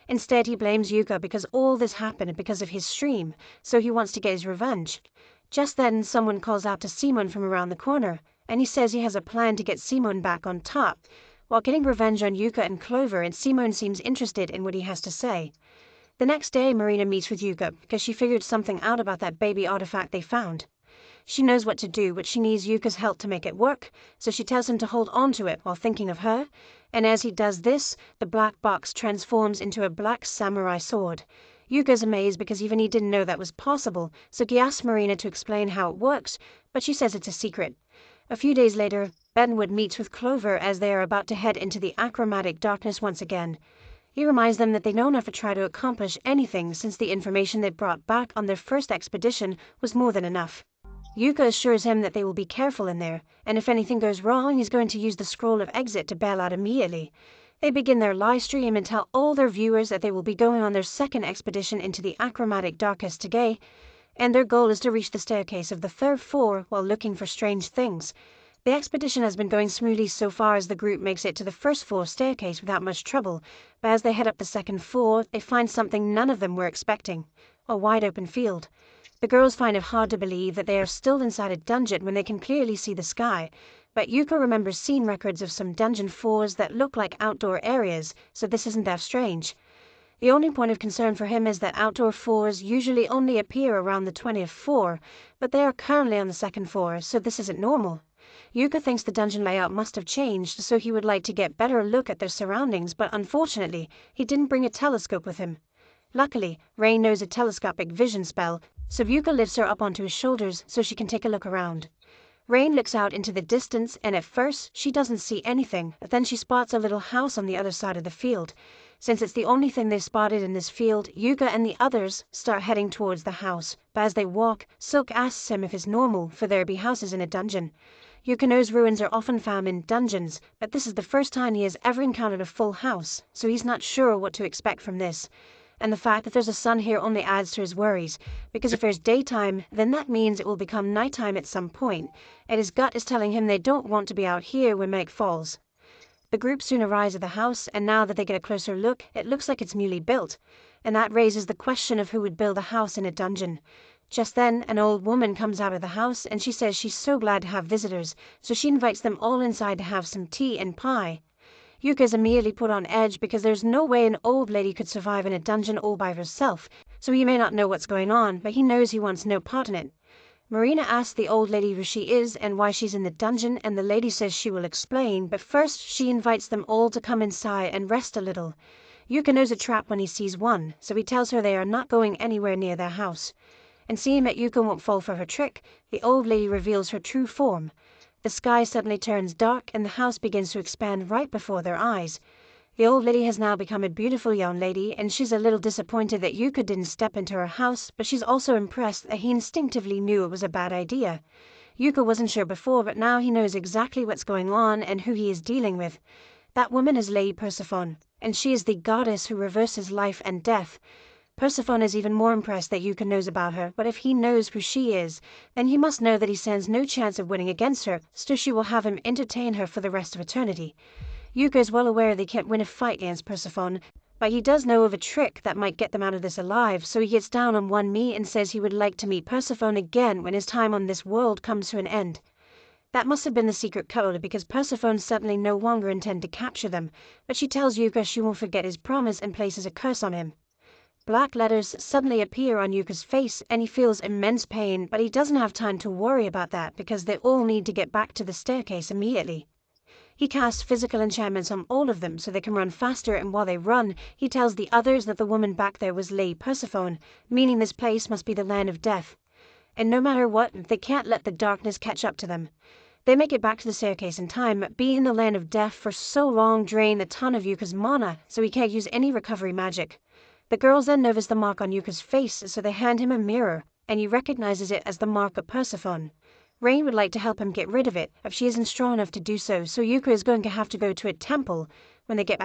Instead, he blames Yuka because all this happened because of his stream, so he wants to get his revenge. Just then, someone calls out to Simon from around the corner, and he says he has a plan to get Simon back on top, while getting revenge on Yuka and Clover, and Simon seems interested in what he has to say. The next day, Marina meets with Yuka because she figured something out about that baby artifact they found. She knows what to do, but she needs Yuka's help to make it work, so she tells him to hold on to it while thinking of her, and as he does this, the black box transforms into a black samurai sword. Yuka's amazed because even he didn't know that was possible, so he asks Marina to explain how it works, but she says it's a secret. A few days later, Benwood meets with Clover as they are about to head into the achromatic darkness once again. He reminds them that they don't have to try to accomplish anything since the information they brought back on their first expedition was more than enough. Yuka assures him that they will be careful in there, and if anything goes wrong, he's going to use the scroll of exit to bail out immediately. They begin their live stream and tell all their viewers that they will be going on their second expedition into the achromatic darkness today, and their goal is to reach the staircase of the 3rd floor while looking for strange things. The expedition has been going smoothly so far as the group makes it to the 1st floor staircase without much trouble, but as they head up the 2nd floor, they find something none of them were expecting: a wide open field. The girls find it hard to believe that they are still inside a dungeon when they can clearly see the sky, but Yuka remembers seeing records of some dungeon floors that look like outdoor areas, so this isn't that strange. The only point of concern for him is that outdoor floors usually only appear around the 20th floor, but they are currently on the 2nd floor, so this isn't normal. Yuka thinks the dungeon layout must have changed, so he would like to get better look at their surroundings, but unfortunately, he didn't bring a telescope with him. Luckily, Rain knows a telescopic vision spell, so Yuka lifts her up onto his shoulders so she can take a look around. Rain looks out into the distance, and at first she doesn't see anything, but then she spots a little house on the other side of the field. Since it's the only thing they've spotted in this field, Yuka and the others start heading towards the house, but as they walk, Silk asks him if it's normal for there to be houses in a dungeon. Yuka knows ruins are often found in dungeons, but this is the first time he has ever encountered a full house, so he's not sure what to expect from this. And the fact that there's a sun here only adds to his worries, because if there's daytime, then that means it will become nighttime at some point, and his gut is telling him they don't want to be out here when night falls. The group soon arrives at the house, and now that they get a closer look, it looks like it's newly built, and that raises the question of who would build a house in a dungeon. Just then, an old woman comes out of the house, and she says she's so glad to have visitors, so she invites them all inside to have some tea and pie. Yuka is immediately put on edge because there's no way an old lady could survive in a dungeon all by herself, so he may not know what's going on, but he knows he wants no part in it. Marina asks the old lady who she is and why she's in the dungeon, and the lady says she will explain, but first she invites them all to come inside and rest a little. Yuka knows a trap when he sees one, so he tells her they are not going anywhere near their house. And seeing that Yuka won't fall for her trick, the old lady reveals her true form. The sky suddenly turns dark and the house begins to expand right before their eyes. The old lady has now become a beautiful young lady, and she's a little disappointed that Yuka didn't step into her house, but she's also impressed that he instinctively knew it was a bad idea. Yuka wasn't sure before, but now he knows exactly what's going on and who he is dealing with. That woman is Lady Persephone, and she is the goddess who reverses life and death. Persephone is even more impressed that Yuka knows about her, but if he knows who she is, then he must know that he stands no chance of winning against her, so she will have him entertain her for the rest of eternity. Yuka is well aware they can't win a fight against Persephone, but he does know of a trick that might get them out of this alive, so he gets down on one knee and says he would like to meet Persephone again when his time on this world comes to an end. That must have been the secret code, because Persephone suddenly no longer intends to capture them, but she tells Yuka she won't forget his promise and places a curse on him. Black letters suddenly appear on Yuka's face and he feels immense pain, but he doesn't have time to worry about that because they all need to get back to the staircase immediately. He casts physical enchantments on all of them so they can run faster, and while they run, he tells the others that the woman back there was Lady Persephone, meaning this place must be the land of death. And no matter what, they can't let the darkness catch up to them. They make it back to the staircase in time, but being in the land of death for so long drained a ton of Yuka's mana, so he can't use any recovery magic. The girls then notice the mark on Yuka's face, so they hand him a mirror, and he recognizes it as the mark of Persephone. Rain would like to help him get rid of it, if she isn't strong enough to do so, so Yuka is going to have to go to a temple when they get back.